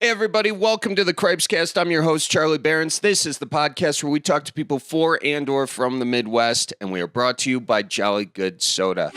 Hey everybody, welcome to the Cripescast. I'm your host, Charlie Behrens. This is the podcast where we talk to people for and or from the Midwest, and we are brought to you by Jolly Good Soda.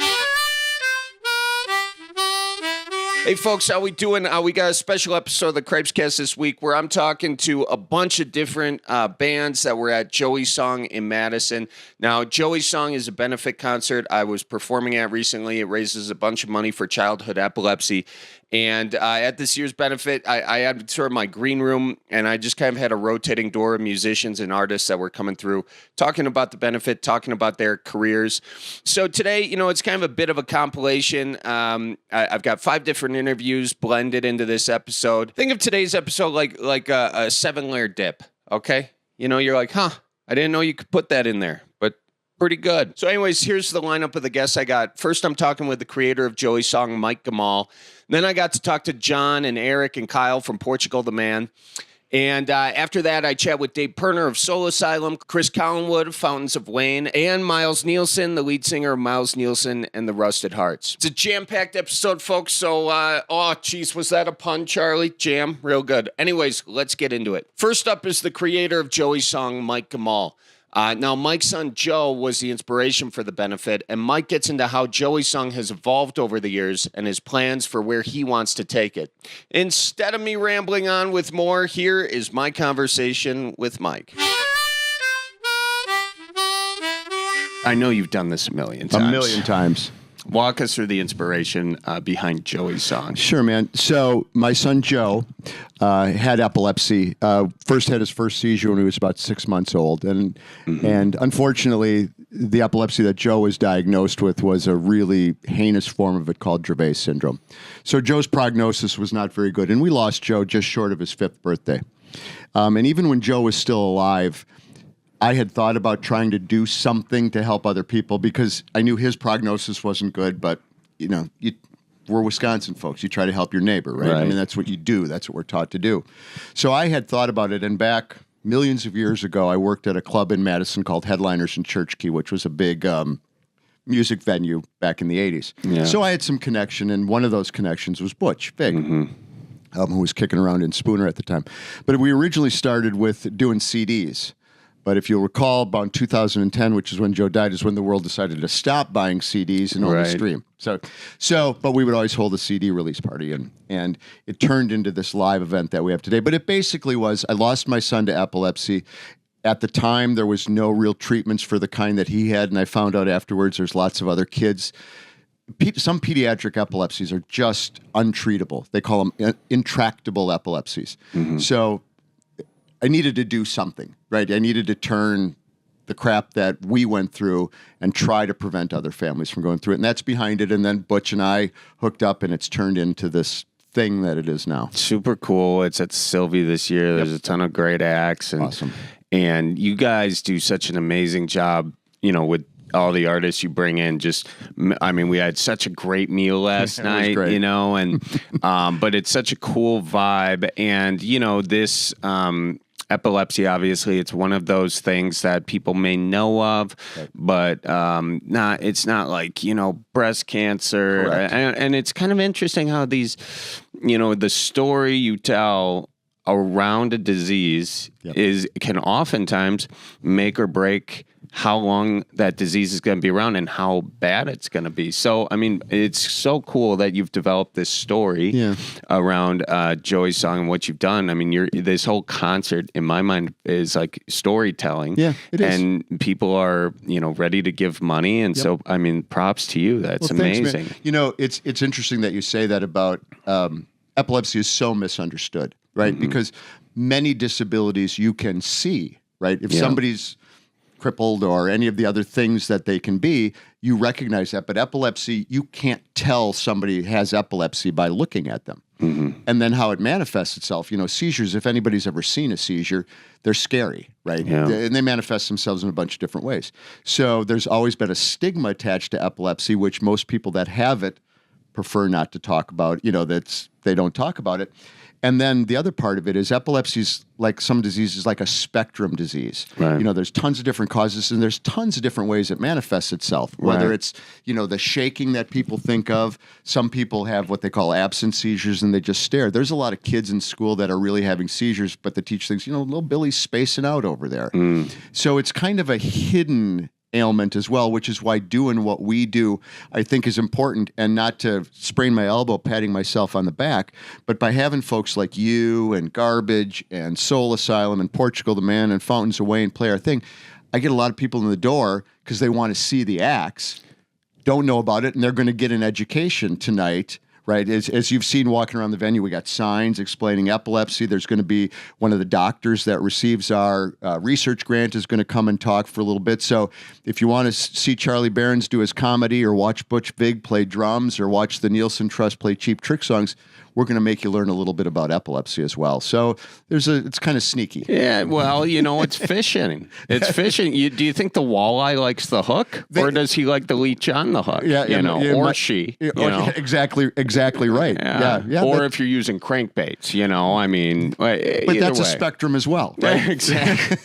Hey folks, how we doing? We got a special episode of the Cripescast this week where I'm talking to a bunch of different bands that were at Joey's Song in Madison. Now, Joey's Song is a benefit concert I was performing at recently. It raises a bunch of money for childhood epilepsy. And at this year's benefit, I had sort of my green room, and I just kind of had a rotating door of musicians and artists that were coming through, talking about the benefit, talking about their careers. So today, it's kind of a bit of a compilation. I've got 5 different interviews blended into this episode. Think of today's episode like a 7-layer dip, okay? You're like, I didn't know you could put that in there, but pretty good. So anyways, here's the lineup of the guests I got. First, I'm talking with the creator of Joey's Song, Mike Gamal. Then I got to talk to John and Eric and Kyle from Portugal the Man. And after that, I chat with Dave Perner of Soul Asylum, Chris Collinwood of Fountains of Wayne, and Miles Nielsen, the lead singer of Miles Nielsen and the Rusted Hearts. It's a jam-packed episode, folks, so, was that a pun, Charlie? Jam? Real good. Anyways, let's get into it. First up is the creator of Joey's Song, Mike Gamal. Now, Mike's son, Joe, was the inspiration for the benefit, and Mike gets into how Joey's Song has evolved over the years and his plans for where he wants to take it. Instead of me rambling on with more, here is my conversation with Mike. I know you've done this a million times. Walk us through the inspiration behind Joey's Song. Sure, man. So my son, Joe, had epilepsy. First had his first seizure when he was about 6 months old. And unfortunately, the epilepsy that Joe was diagnosed with was a really heinous form of it called Dravet syndrome. So Joe's prognosis was not very good. And we lost Joe just short of his 5th birthday. And even when Joe was still alive, I had thought about trying to do something to help other people because I knew his prognosis wasn't good, but, we're Wisconsin folks. You try to help your neighbor, right? I mean, that's what you do. That's what we're taught to do. So I had thought about it, and back millions of years ago, I worked at a club in Madison called Headliners in Church Key, which was a big music venue back in the 80s. Yeah. So I had some connection, and one of those connections was Butch Vig. Who was kicking around in Spooner at the time. But we originally started with doing CDs. But if you'll recall, about 2010, which is when Joe died, is when the world decided to stop buying CDs and only stream. But we would always hold a CD release party, and it turned into this live event that we have today. But it basically was, I lost my son to epilepsy. At the time, there was no real treatments for the kind that he had, and I found out afterwards there's lots of other kids. Some pediatric epilepsies are just untreatable. They call them intractable epilepsies. So I needed to do something, right? I needed to turn the crap that we went through and try to prevent other families from going through it. And that's behind it. And then Butch and I hooked up, and it's turned into this thing that it is now. Super cool. It's at Sylvie this year. There's a ton of great acts. And, awesome. And you guys do such an amazing job, with all the artists you bring in. We had such a great meal last night, but it's such a cool vibe. And, this epilepsy, obviously, it's one of those things that people may know of, but it's not like, breast cancer. And it's kind of interesting how these, the story you tell around a disease can oftentimes make or break how long that disease is going to be around and how bad it's going to be. So, it's so cool that you've developed this story around Joey's Song and what you've done. This whole concert, in my mind, is like storytelling. Yeah, it is. And people are, ready to give money. And so, props to you. That's amazing. Thanks, it's interesting that you say that about epilepsy is so misunderstood, right? Because many disabilities you can see, right? If somebody's crippled or any of the other things that they can be, you recognize that. But epilepsy, you can't tell somebody has epilepsy by looking at them. And then how it manifests itself. Seizures, if anybody's ever seen a seizure, they're scary, right? And they manifest themselves in a bunch of different ways. So there's always been a stigma attached to epilepsy, which most people that have it prefer not to talk about, they don't talk about it. And then the other part of it is epilepsy's like some diseases, like a spectrum disease. Right. You know, there's tons of different causes and there's tons of different ways it manifests itself, whether Right. it's, you know, the shaking that people think of. Some people have what they call absent seizures and they just stare. There's a lot of kids in school that are really having seizures, but the teacher thinks, you know, little Billy's spacing out over there. So it's kind of a hidden ailment as well, which is why doing what we do, I think, is important. And not to sprain my elbow patting myself on the back, but by having folks like you and Garbage and Soul Asylum and Portugal the Man and Fountains Away and Play Our Thing, I get a lot of people in the door because they want to see the acts, don't know about it, and they're going to get an education tonight. Right, as you've seen walking around the venue, we got signs explaining epilepsy. There's going to be one of the doctors that receives our research grant is going to come and talk for a little bit. So if you want to see Charlie Berens do his comedy or watch Butch Vig play drums or watch the Nielsen Trust play Cheap Trick songs, we're going to make you learn a little bit about epilepsy as well. So it's kind of sneaky. Yeah, well, you know, it's fishing. It's fishing. Do you think the walleye likes the hook, or does he like the leech on the hook? Yeah, or she. Exactly right. Yeah. Or if you're using crankbaits, you know, I mean, but that's a spectrum as well, right? Exactly.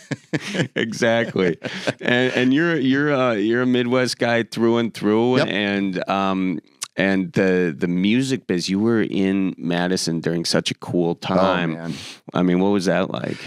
Exactly. And you're a Midwest guy through and through, Yep. And the music biz, you were in Madison during such a cool time. Oh, man. I mean, what was that like?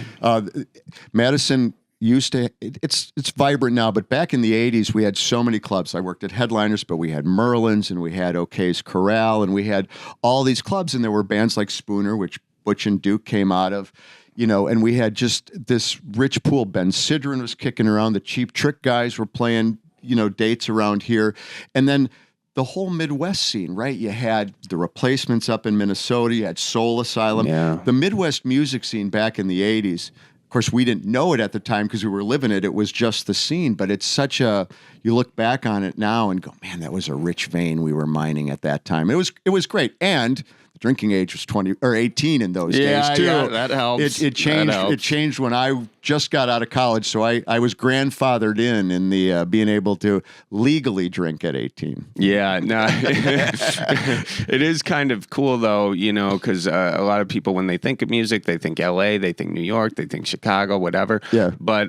Madison used to, it's vibrant now, but back in the 80s, we had so many clubs. I worked at Headliners, but we had Merlin's and we had O'Kay's Corral and we had all these clubs, and there were bands like Spooner, which Butch and Duke came out of, you know, and we had just this rich pool. Ben Sidran was kicking around. The Cheap Trick guys were playing, you know, dates around here. And then the whole Midwest scene, right? You had the Replacements up in Minnesota. You had Soul Asylum. Yeah. The Midwest music scene back in the 80s, of course, we didn't know it at the time because we were living it. It was just the scene. But it's such a, you look back on it now and go, man, that was a rich vein we were mining at that time. It was great. And the drinking age was 20 or 18 in those days too. Yeah, that helps. It changed. That helps. It changed when I just got out of college, so I was grandfathered in the being able to legally drink at 18. Yeah, no, it is kind of cool though, you know, because a lot of people, when they think of music, they think L.A., they think New York, they think Chicago, whatever. Yeah. But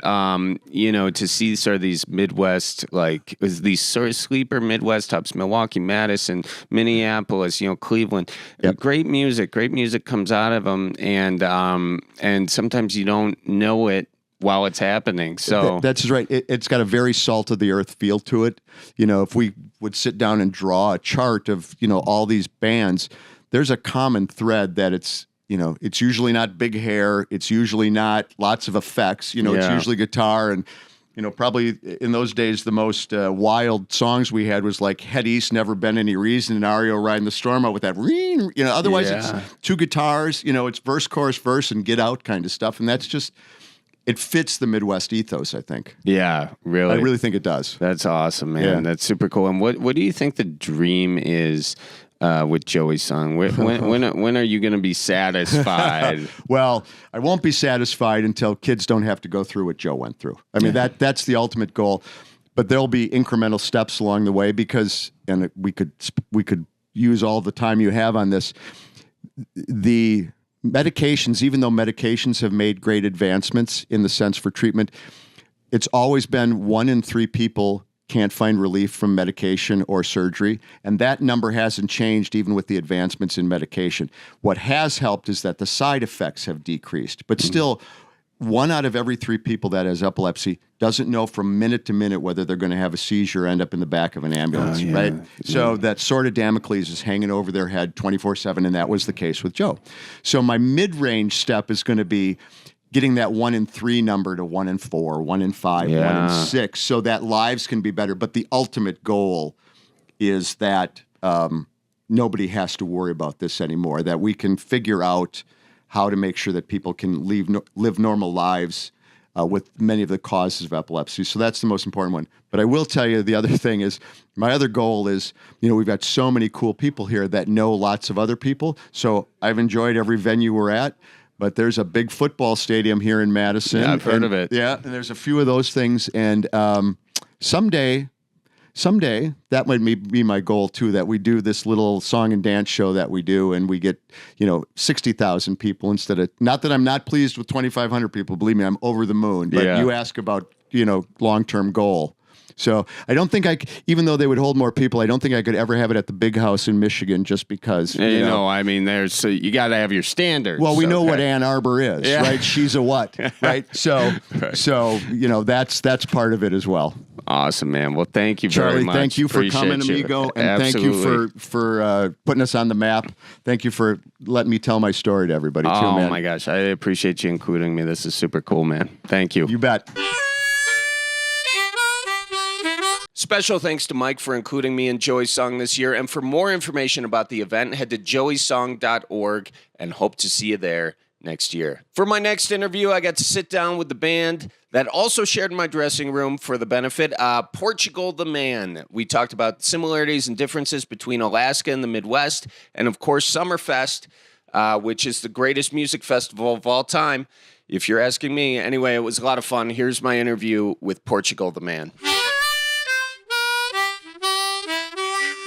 you know, to see sort of these Midwest, like these sort of sleeper Midwest hubs, Milwaukee, Madison, Minneapolis, you know, Cleveland. Yep. Great music comes out of them, and sometimes you don't know it while it's happening. So that's right. It's got a very salt of the earth feel to it. You know, if we would sit down and draw a chart of, you know, all these bands, there's a common thread that it's, you know, it's usually not big hair. It's usually not lots of effects. You know, It's usually guitar. And, you know, probably in those days, the most wild songs we had was like Head East, Never Been Any Reason, and REO Riding the Storm Out with that, you know, otherwise it's two guitars, you know, it's verse, chorus, verse, and get out kind of stuff. And that's just, it fits the Midwest ethos, I think. yeah, really. I really think it does. That's awesome, man. Yeah. That's super cool. And what do you think the dream is with Joey's song? When are you going to be satisfied? Well, I won't be satisfied until kids don't have to go through what Joe went through. I mean, that's the ultimate goal. But there'll be incremental steps along the way because, and we could use all the time you have on this, the medications, even though medications have made great advancements in the sense for treatment, it's always been 1 in 3 people can't find relief from medication or surgery. And that number hasn't changed even with the advancements in medication. What has helped is that the side effects have decreased. But still, 1 out of every 3 people that has epilepsy doesn't know from minute to minute whether they're going to have a seizure or end up in the back of an ambulance, right? So that sword of Damocles is hanging over their head 24/7, and that was the case with Joe. So my mid-range step is going to be getting that 1 in 3 number to 1 in 4, 1 in 5, 1 in 6, so that lives can be better. But the ultimate goal is that nobody has to worry about this anymore, that we can figure out how to make sure that people can live normal lives with many of the causes of epilepsy. So that's the most important one. But I will tell you the other thing is, my other goal is, you know, we've got so many cool people here that know lots of other people. So I've enjoyed every venue we're at. But there's a big football stadium here in Madison. Yeah, I've heard of it. Yeah, and there's a few of those things. And someday someday that might be my goal too, that we do this little song and dance show that we do and we get, 60,000 people instead of, not that I'm not pleased with 2,500 people, believe me, I'm over the moon, but you ask about, long-term goal. So I don't think even though they would hold more people, I don't think I could ever have it at the big house in Michigan just because. You got to have your standards. Well, we know what Ann Arbor is, right? She's a what, right? So, that's part of it as well. Awesome, man. Well, thank you Charlie, very much. thank you for Appreciate coming, amigo, and Absolutely. thank you for putting us on the map. Thank you for letting me tell my story to everybody, too, man. Oh, my gosh. I appreciate you including me. This is super cool, man. Thank you. You bet. Special thanks to Mike for including me in Joey's Song this year. And for more information about the event, head to joeysong.org and hope to see you there next year. For my next interview, I got to sit down with the band that also shared my dressing room for the benefit, Portugal the Man. We talked about similarities and differences between Alaska and the Midwest, and of course, Summerfest, which is the greatest music festival of all time, if you're asking me. Anyway, it was a lot of fun. Here's my interview with Portugal the Man.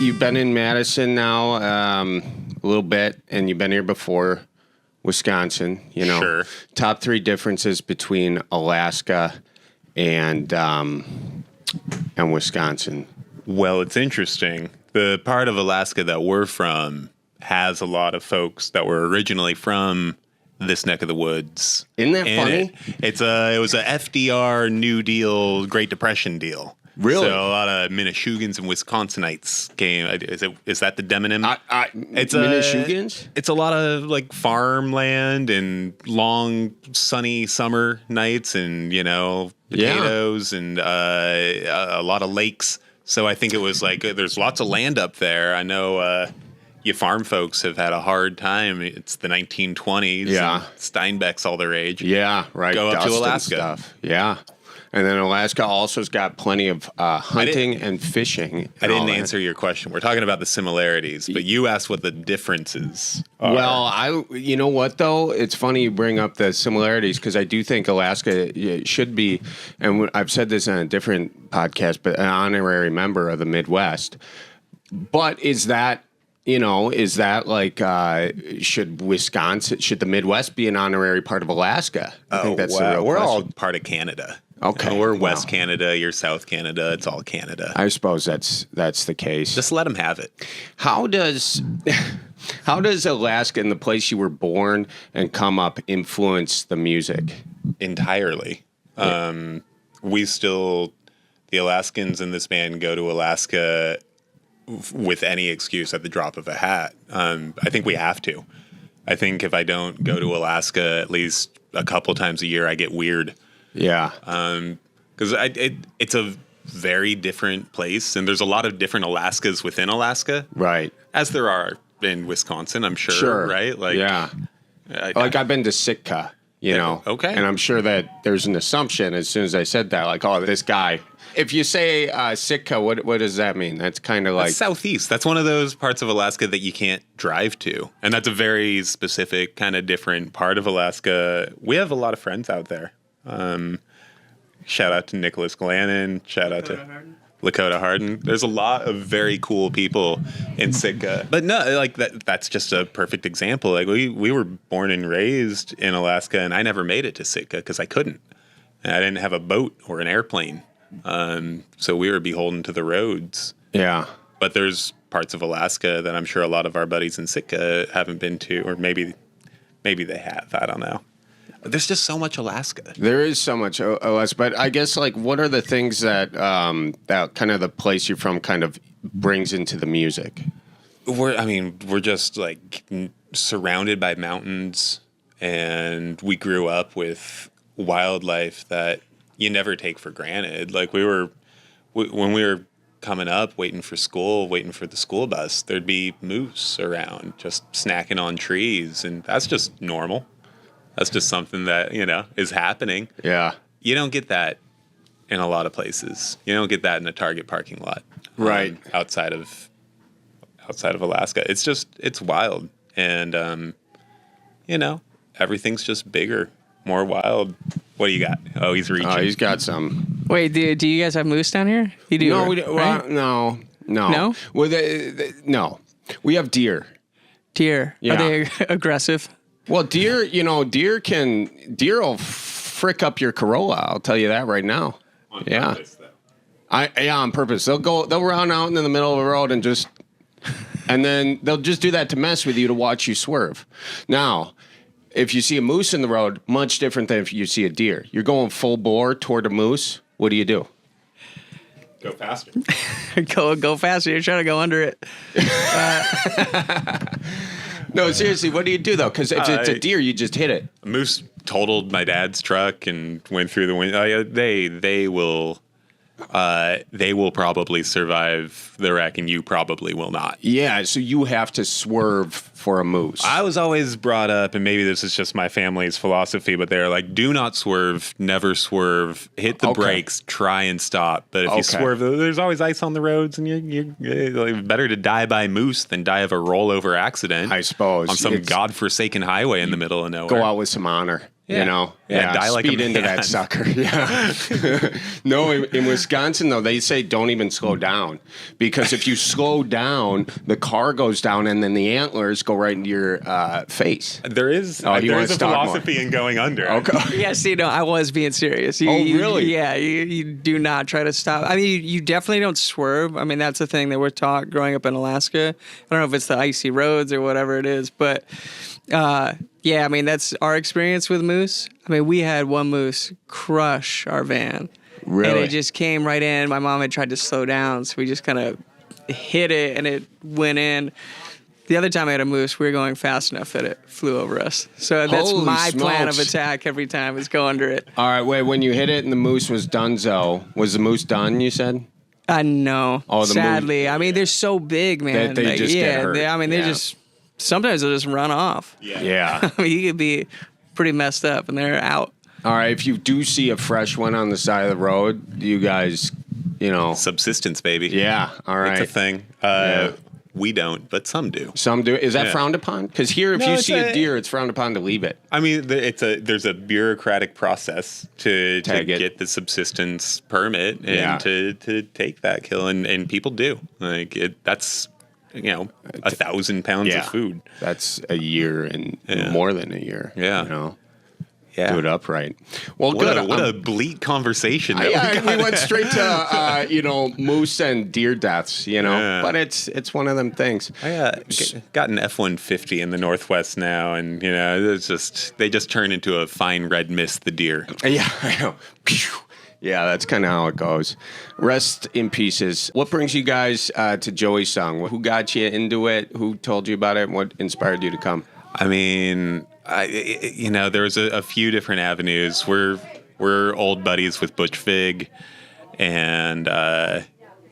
You've been in Madison now a little bit, and you've been here before, Wisconsin. Sure. Top 3 differences between Alaska and Wisconsin. Well, it's interesting. The part of Alaska that we're from has a lot of folks that were originally from this neck of the woods. Isn't that funny? It was a FDR New Deal, Great Depression deal. Really? So a lot of Minnesotans and Wisconsinites came. Is that the demonym? It's Minnesotans? It's a lot of like farmland and long sunny summer nights and potatoes and a lot of lakes. So I think it was like there's lots of land up there. I know you farm folks have had a hard time. It's the 1920s. Yeah. Steinbeck's all their age. Yeah, right. Go up Dust to and Alaska. Stuff. Yeah. And then Alaska also's got plenty of hunting and fishing. I didn't answer your question. We're talking about the similarities, but you asked what the differences are. Well, you know what, though? It's funny you bring up the similarities because I do think Alaska should be, and I've said this on a different podcast, but an honorary member of the Midwest. But is that like, should the Midwest be an honorary part of Alaska? I think that's the real we're question. all part of Canada. Okay. We're West Canada, you're South Canada, it's all Canada. I suppose that's the case. Just let them have it. How does Alaska and the place you were born and come up influence the music? Entirely. The Alaskans in this band go to Alaska with any excuse at the drop of a hat. I think we have to. I think if I don't go to Alaska at least a couple times a year, I get weird. Yeah. Because it's a very different place, and there's a lot of different Alaskas within Alaska. Right. As there are in Wisconsin, I'm sure. Sure. Right? Like, yeah. I've been to Sitka, Okay. And I'm sure that there's an assumption as soon as I said that, like, oh, this guy. If you say Sitka, what does that mean? That's kind of like... That's southeast. That's one of those parts of Alaska that you can't drive to. And that's a very specific, kind of different part of Alaska. We have a lot of friends out there. Shout out to Nicholas Glannon. Shout out to Lakota Hardin. There's a lot of very cool people in Sitka. But no, like that's just a perfect example. Like we were born and raised in Alaska, and I never made it to Sitka because I couldn't. And I didn't have a boat or an airplane. So we were beholden to the roads. Yeah. But there's parts of Alaska that I'm sure a lot of our buddies in Sitka haven't been to, or maybe they have. I don't know. There's just so much Alaska. There is so much Alaska, but I guess like what are the things that that kind of the place you're from kind of brings into the music? We're just like surrounded by mountains, and we grew up with wildlife that you never take for granted. Like when we were coming up, waiting for the school bus, there'd be moose around just snacking on trees, and that's just normal. That's just something that, is happening. Yeah. You don't get that in a lot of places. You don't get that in a Target parking lot. Right. Outside of Alaska. It's wild. And, everything's just bigger, more wild. What do you got? Oh, he's reaching. Oh, he's got some. Wait, do you guys have moose down here? You do? No, right? no. No? Well, no. We have deer. Deer. Yeah. Are they aggressive? Well, deer will frick up your Corolla. I'll tell you that right now. On Yeah. purpose, though. On purpose. They'll run out in the middle of the road and then they'll just do that to mess with you, to watch you swerve. Now, if you see a moose in the road, much different than if you see a deer. You're going full bore toward a moose. What do? Go faster. Go faster. You're trying to go under it. No, seriously, what do you do, though? Because if it's a deer, you just hit it. A moose totaled my dad's truck and went through the window. They will probably survive the wreck, and you probably will not. Yeah, so you have to swerve for a moose. I was always brought up, and maybe this is just my family's philosophy, but they're like, do not swerve, never swerve, hit the brakes, try and stop. But if you swerve, there's always ice on the roads, and you're better to die by moose than die of a rollover accident. I suppose. On some godforsaken highway in the middle of nowhere. Go out with some honor. Yeah. You know, die like a speed into man. that sucker. Yeah. No, in Wisconsin though, they say don't even slow down, because if you slow down, the car goes down, and then the antlers go right into your face. There is you there wanna is a stop philosophy in going under. Okay. Yeah, see, no, I was being serious. Really? Yeah, you do not try to stop. I mean, you definitely don't swerve. I mean, that's the thing that we're taught growing up in Alaska. I don't know if it's the icy roads or whatever it is, but yeah, I mean, that's our experience with moose. I mean, we had one moose crush our van. Really? And it just came right in. My mom had tried to slow down, so we just kind of hit it, and it went in. The other time I had a moose, we were going fast enough that it flew over us. So that's Holy my plan of smokes. attack every time, is go under it. All right, wait. When you hit it and the moose was donezo, was the moose done? You said. No. Oh, the sadly. I mean, they're so big, man. They just get hurt. They just, sometimes they'll just run off. Yeah. I mean, you could be pretty messed up, and they're out. All right. If you do see a fresh one on the side of the road, you guys, Subsistence, baby. Yeah. All right. It's a thing. We don't, but some do. Some do. Is that frowned upon? Because here, if No, you it's see a deer, it's frowned upon to leave it. I mean, there's a bureaucratic process to get the subsistence permit and to take that kill, and people do. Like that's 1,000 pounds of food. That's a year and more than a year. Yeah. Do it upright. Well, What a bleak converation. We went straight to moose and deer deaths. But it's one of them things. I got an F-150 in the Northwest now, and they just turn into a fine red mist. The deer. Yeah, I know. Pew. Yeah, that's kind of how it goes. Rest in pieces. What brings you guys to Joey's song? Who got you into it? Who told you about it? What inspired you to come? I mean, there was a few different avenues. We're old buddies with Butch Vig, and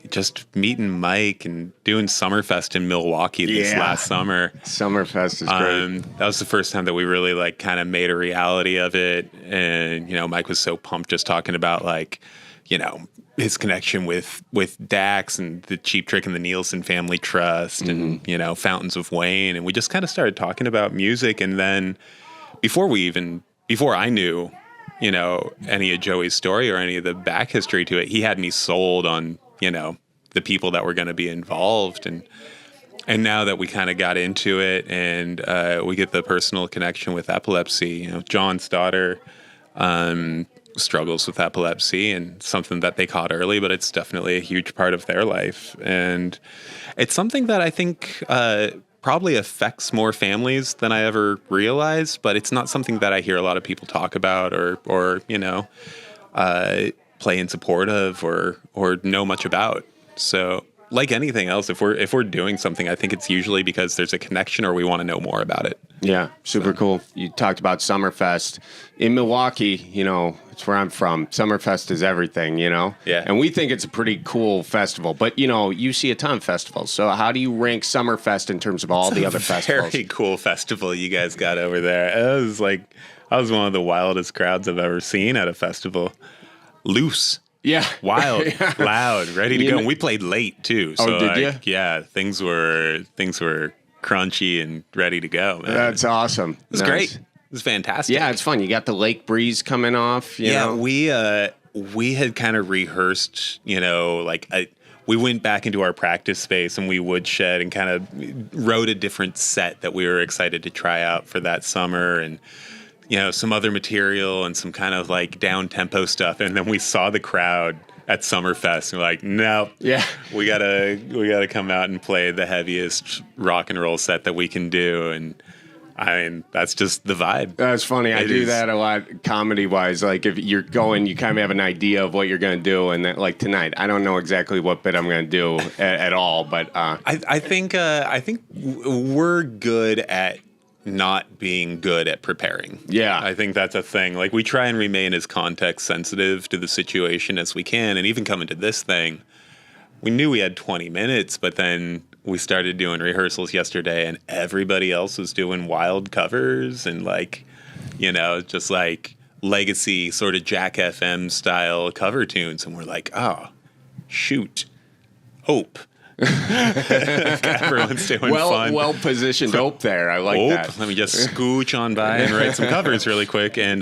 just meeting Mike and doing Summerfest in Milwaukee this last summer. Summerfest is great. That was the first time that we really kind of made a reality of it. And, Mike was so pumped just talking about his connection with Dax and the Cheap Trick and the Nielsen Family Trust and, Fountains of Wayne. And we just kind of started talking about music. And then before I knew, any of Joey's story or any of the back history to it, he had me sold on, the people that were going to be involved. And now that we kind of got into it and we get the personal connection with epilepsy, John's daughter struggles with epilepsy, and something that they caught early, but it's definitely a huge part of their life. And it's something that I think probably affects more families than I ever realized, but it's not something that I hear a lot of people talk about or play in support of or know much about. So like anything else, if we're doing something, I think it's usually because there's a connection or we want to know more about it. Yeah, super cool. You talked about Summerfest in Milwaukee. It's where I'm from. Summerfest is everything. Yeah. And we think it's a pretty cool festival. But you see a ton of festivals. So how do you rank Summerfest in terms of all the other festivals? Very cool festival you guys got over there. It was I was one of the wildest crowds I've ever seen at a festival. Loose. Yeah. Wild, loud, ready to go. And we played late too. So did you? Yeah, things were crunchy and ready to go, man. That's awesome. It was great. It was fantastic. Yeah, it's fun. You got the lake breeze coming off. You know? we we had kind of rehearsed, we went back into our practice space and we woodshed and kind of wrote a different set that we were excited to try out for that summer, and some other material and some kind of like down tempo stuff. And then we saw the crowd at Summerfest and we're like, no, Yeah. we gotta come out and play the heaviest rock and roll set that we can do. And I mean, that's just the vibe. That's funny. I It do is. that a lot comedy-wise. Like, if you're going, you kind of have an idea of what you're going to do. And then, like, tonight, I don't know exactly what bit I'm going to do at all. But I think we're good at not being good at preparing. Yeah. I think that's a thing. Like, we try and remain as context sensitive to the situation as we can. And even coming to this thing, we knew we had 20 minutes, but then we started doing rehearsals yesterday and everybody else was doing wild covers and just like legacy sort of Jack FM style cover tunes. And we're like, oh, shoot. Hope. Everyone's doing fun. Well positioned hope there. I like that. Let me just scooch on by and write some covers really quick. And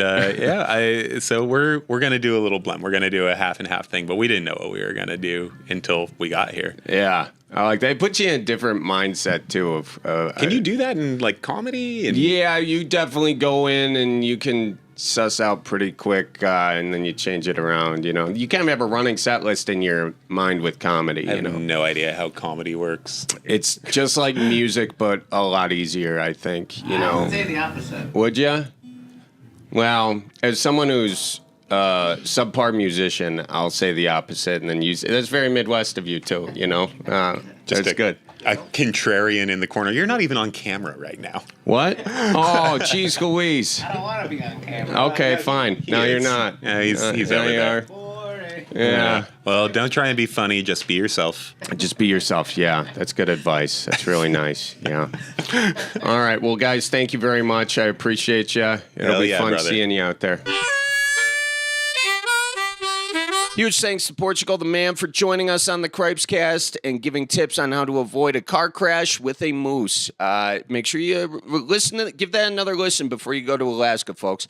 so we're gonna do a little blend. We're gonna do a half and half thing, but we didn't know what we were gonna do until we got here. Yeah. I like that. It puts you in a different mindset, too. Of Can you do that in like comedy? And Yeah, you definitely go in and you can suss out pretty quick, and then you change it around. You kind of have a running set list in your mind with comedy. I have no idea how comedy works. It's just like music, but a lot easier, I think. I would say the opposite. Would you? Well, as someone who's subpar musician, I'll say the opposite, and then that's very Midwest of you too. That's good. A contrarian in the corner. You're not even on camera right now. What? Oh, geez, Louise. I don't want to be on camera. Okay, fine. No, you're not. Yeah, he's Now over you there. are. Boring. Yeah. Well, don't try and be funny. Just be yourself. Just be yourself. Yeah, that's good advice. That's really nice. Yeah. All right. Well, guys, thank you very much. I appreciate you. It'll Hell be yeah, fun brother. seeing you out there. Huge thanks to Portugal the Man for joining us on the Cripescast and giving tips on how to avoid a car crash with a moose. Make sure you give that another listen before you go to Alaska, folks.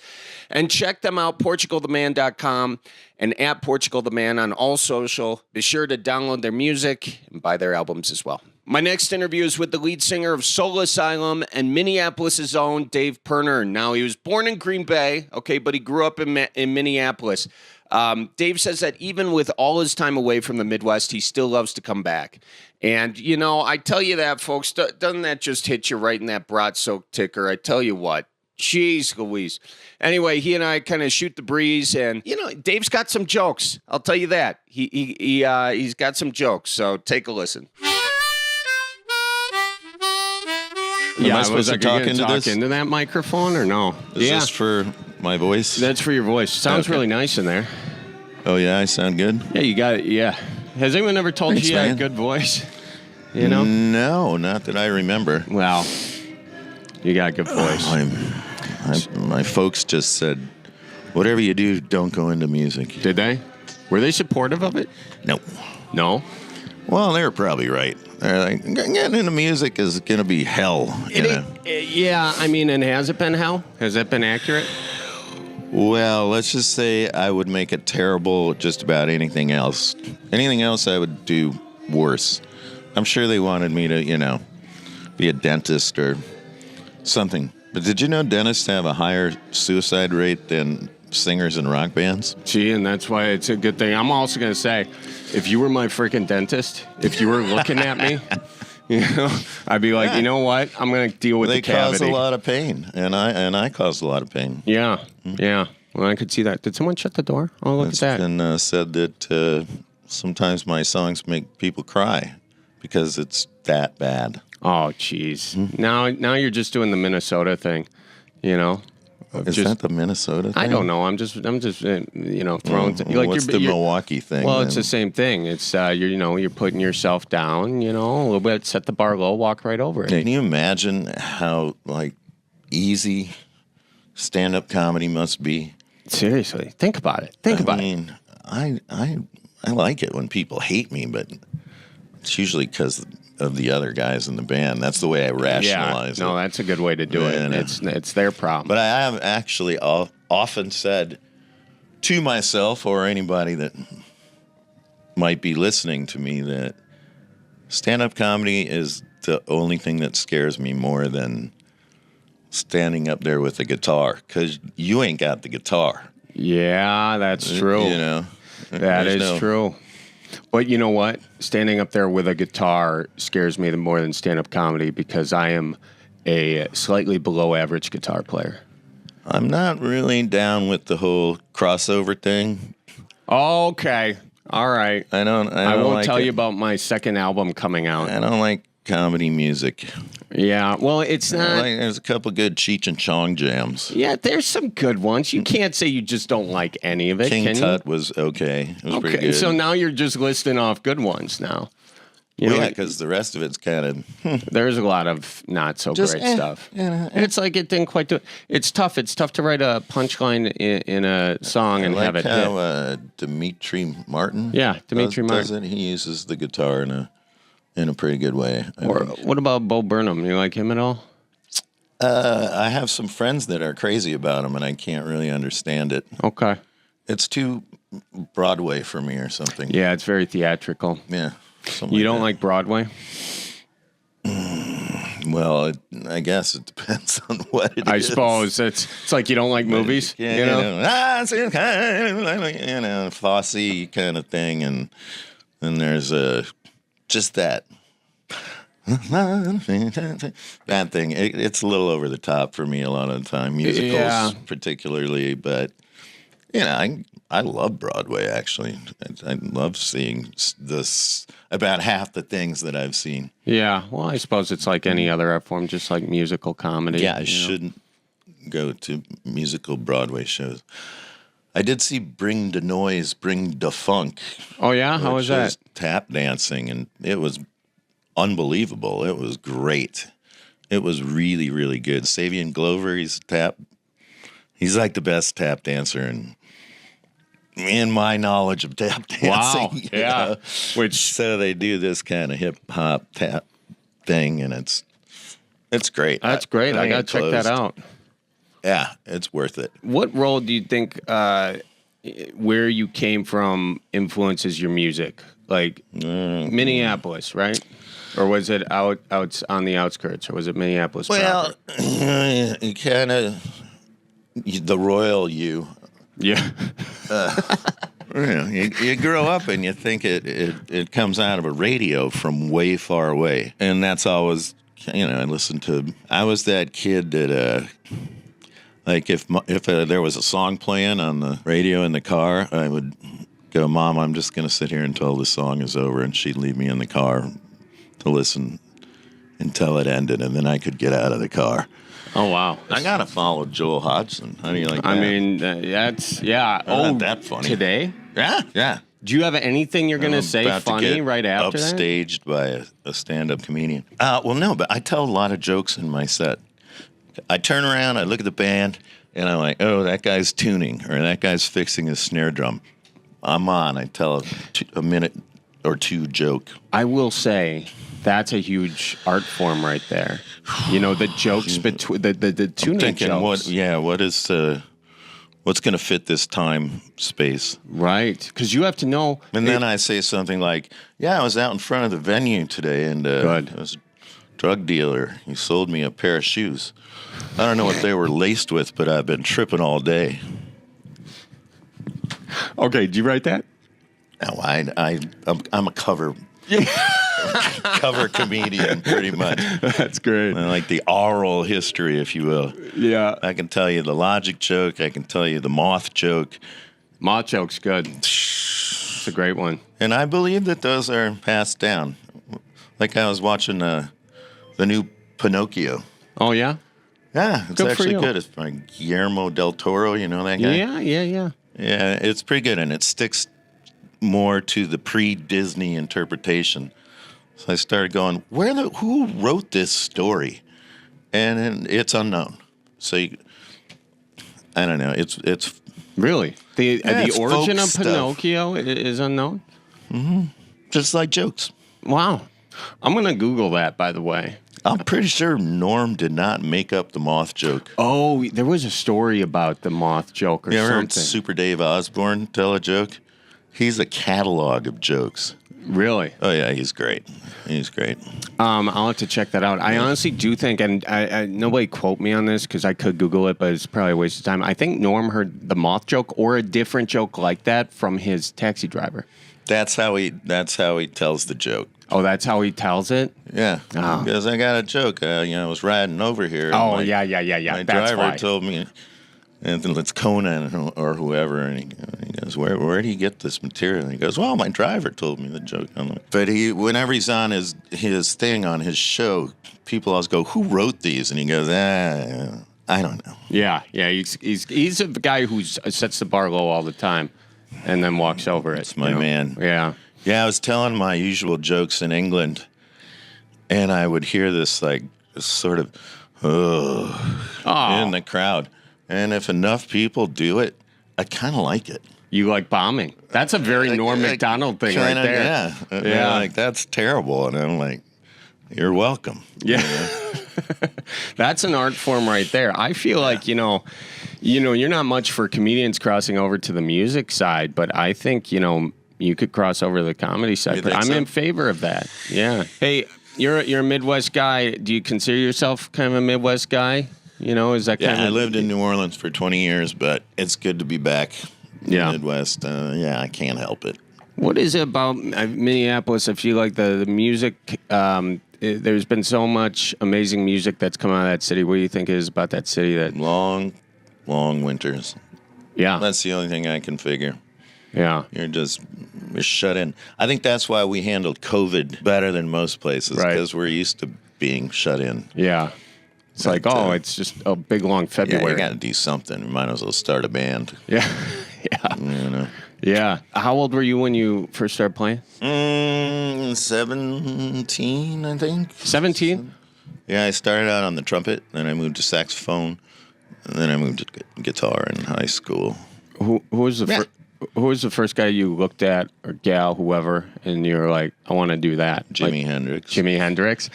And check them out, PortugalTheMan.com and at Portugal the Man on all social. Be sure to download their music and buy their albums as well. My next interview is with the lead singer of Soul Asylum and Minneapolis' own Dave Pirner. Now, he was born in Green Bay, but he grew up in Minneapolis. Dave says that even with all his time away from the Midwest, he still loves to come back. And, I tell you that, folks, doesn't that just hit you right in that brat-soaked ticker? I tell you what. Jeez Louise. Anyway, he and I kind of shoot the breeze, and, Dave's got some jokes. I'll tell you that. He's got some jokes, so take a listen. Am I supposed to talk into this? Into that microphone or no? Is this for my voice? That's for your voice. Sounds Okay. really nice in there. Oh, yeah, I sound good? Yeah, you got it. Yeah. Has anyone ever told Thanks, you you had a man. good voice? No, not that I remember. Well, you got a good voice. My folks just said, whatever you do, don't go into music. Did they? Were they supportive of it? No. No. Well, they were probably right. They're like, getting into music is going to be hell. Yeah, I mean, and has it been hell? Has that been accurate? Well, let's just say I would make it terrible just about anything else. Anything else I would do worse. I'm sure they wanted me to, be a dentist or something. But did you know dentists have a higher suicide rate than singers in rock bands? Gee, and that's why it's a good thing. I'm also going to say, if you were my freaking dentist, if you were looking at me, I'd be like, you know what? I'm going to deal with They the cavity. cause a lot of pain, and I caused a lot of pain. Yeah, yeah. Well, I could see that. Did someone shut the door? Oh, look It's at that. been said that sometimes my songs make people cry because it's that bad. Oh, jeez. Now you're just doing the Minnesota thing, Is that the Minnesota thing? I don't know. I'm just throwing. What's the Milwaukee thing? Well, it's then? the same thing. It's you're putting yourself down, a little bit, set the bar low, walk right over it. Can you imagine how easy stand-up comedy must be? Seriously, think about it. Think about it. I like it when people hate me, but it's usually because of the other guys in the band. That's the way I rationalize it. No, that's a good way to do it. Yeah, I know. It's their problem. But I have actually often said to myself or anybody that might be listening to me that stand-up comedy is the only thing that scares me more than standing up there with a guitar, because you ain't got the guitar. Yeah, that's true. You know, That There's is true. But you know what? Standing up there with a guitar scares me more than stand-up comedy because I am a slightly below average guitar player. I'm not really down with the whole crossover thing. Okay. All right. I won't won't tell you about my second album coming out. I don't like comedy music. Yeah. Well, it's not. There's a couple good Cheech and Chong jams. Yeah, there's some good ones. You can't say you just don't like any of it, King can Tut you? was okay. It was pretty good. So now you're just listing off good ones now. You know, yeah, because the rest of it's kind of there's a lot of not so great stuff. It's like it didn't quite do it. It's tough. It's tough to write a punchline in a song and like have it how hit. Dimitri Martin. Yeah, Dimitri does Martin. it. He uses the guitar in a pretty good way. Or what about Bo Burnham? You like him at all? I have some friends that are crazy about him, and I can't really understand it. Okay. It's too Broadway for me or something. Yeah, it's very theatrical. Yeah. You don't like Broadway? Well, I guess it depends on what it is. I suppose it's like you don't like movies. Yeah, you know? Fosse kind of thing, and then there's just that bad thing. It's a little over the top for me a lot of the time, musicals particularly. But you know, I love Broadway. Actually, I love seeing this. About half the things that I've seen. Yeah, well, I suppose it's like any other art form, just like musical comedy. Yeah, I shouldn't go to musical Broadway shows. I did see Bring the Noise, Bring the Funk. Oh, yeah? How was that? Tap dancing, and it was unbelievable. It was great. It was really, really good. Savion Glover, he's like the best tap dancer in my knowledge of tap dancing. Wow, yeah. So they do this kind of hip hop tap thing, and it's great. That's great. I got to check that out. Yeah, it's worth it. What role do you think where you came from influences your music? Like Minneapolis, right? Or was it out on the outskirts, or was it Minneapolis Well, proper? you kind of the royal you. Yeah. You grow up and you think it comes out of a radio from way far away, and that's always, I was that kid that like if there was a song playing on the radio in the car, I would go, Mom, I'm just going to sit here until the song is over, and she'd leave me in the car to listen until it ended, and then I could get out of the car. Oh, wow. I gotta follow Joel Hodgson. How do you like that? I mean, that's, yeah. Not that funny. Today? Yeah. Do you have anything you're going to say About to funny get right after that? upstaged by a stand-up comedian. Well, no, but I tell a lot of jokes in my set. I turn around, I look at the band, and I'm like, oh, that guy's tuning, or that guy's fixing his snare drum. I'm on. I tell a minute or two joke. I will say that's a huge art form right there. You know, the jokes between the tuning jokes. What's going to fit this time space? Right, because you have to know. And then I say something like, "Yeah, I was out in front of the venue today, and Good. there was a drug dealer. He sold me a pair of shoes. I don't know what they were laced with, but I've been tripping all day." Okay, did you write that? No, I'm a cover comedian, pretty much. That's great. I like the oral history, if you will. Yeah. I can tell you the logic joke. I can tell you the moth joke. Moth joke's good. It's a great one. And I believe that those are passed down. Like I was watching the new Pinocchio. Oh, yeah? Yeah, it's Good for actually you. good. It's by Guillermo del Toro. You know that guy? Yeah. Yeah, it's pretty good, and it sticks more to the pre-Disney interpretation. So I started going, who wrote this story? And it's unknown. So I don't know. It's Really? The it's origin folk of stuff. Pinocchio is unknown? just like jokes. Wow. I'm going to Google that, by the way. I'm pretty sure Norm did not make up the moth joke. Oh, there was a story about the moth joke or You ever heard something. Super Dave Osborne tell a joke? He's a catalog of jokes. Really? Oh, yeah, he's great. He's great. I'll have to check that out. I honestly do think, and I nobody quote me on this because I could Google it, but it's probably a waste of time. I think Norm heard the moth joke or a different joke like that from his taxi driver. That's how he tells the joke. Oh, that's how he tells it? Yeah, Oh. because I got a joke. I was riding over here. and Oh, my- yeah. My That's driver why. told me, and then it's Conan or whoever, and he goes, where do you get this material? And he goes, well, my driver told me the joke. But whenever he's on his thing on his show, people always go, who wrote these? And he goes, I don't know. Yeah. He's a guy who sets the bar low all the time and then walks over it. It's my man. Yeah. Yeah, I was telling my usual jokes in England, and I would hear this sort of in the crowd. And if enough people do it, I kind of like it. You like bombing. That's a very Norm Macdonald thing right there. Yeah. Yeah. Like, that's terrible. And I'm like, you're welcome. Yeah. That's an art form right there. I feel like, you're not much for comedians crossing over to the music side, but I think, you could cross over to the comedy side. You But think I'm so? in favor of that. Yeah. Hey, you're a Midwest guy. Do you consider yourself kind of a Midwest guy? Is that kind Yeah, of... I lived in New Orleans for 20 years, but it's good to be back in Yeah. the Midwest. I can't help it. What is it about Minneapolis? I feel like the music, there's been so much amazing music that's come out of that city. What do you think it is about that city that... Long winters. Yeah. That's the only thing I can figure. Yeah. We're shut in. I think that's why we handled COVID better than most places, Right. because we're used to being shut in. Yeah. It's like, But, it's just a big, long Yeah, February. you got to do something. You might as well start a band. Yeah. Yeah. How old were you when you first started playing? 17, I think. 17? Yeah, I started out on the trumpet, then I moved to saxophone, and then I moved to guitar in high school. Who was the who was the first guy you looked at, or gal, whoever, and you were like, I want to do that? Jimi Like, Hendrix. Jimi Hendrix?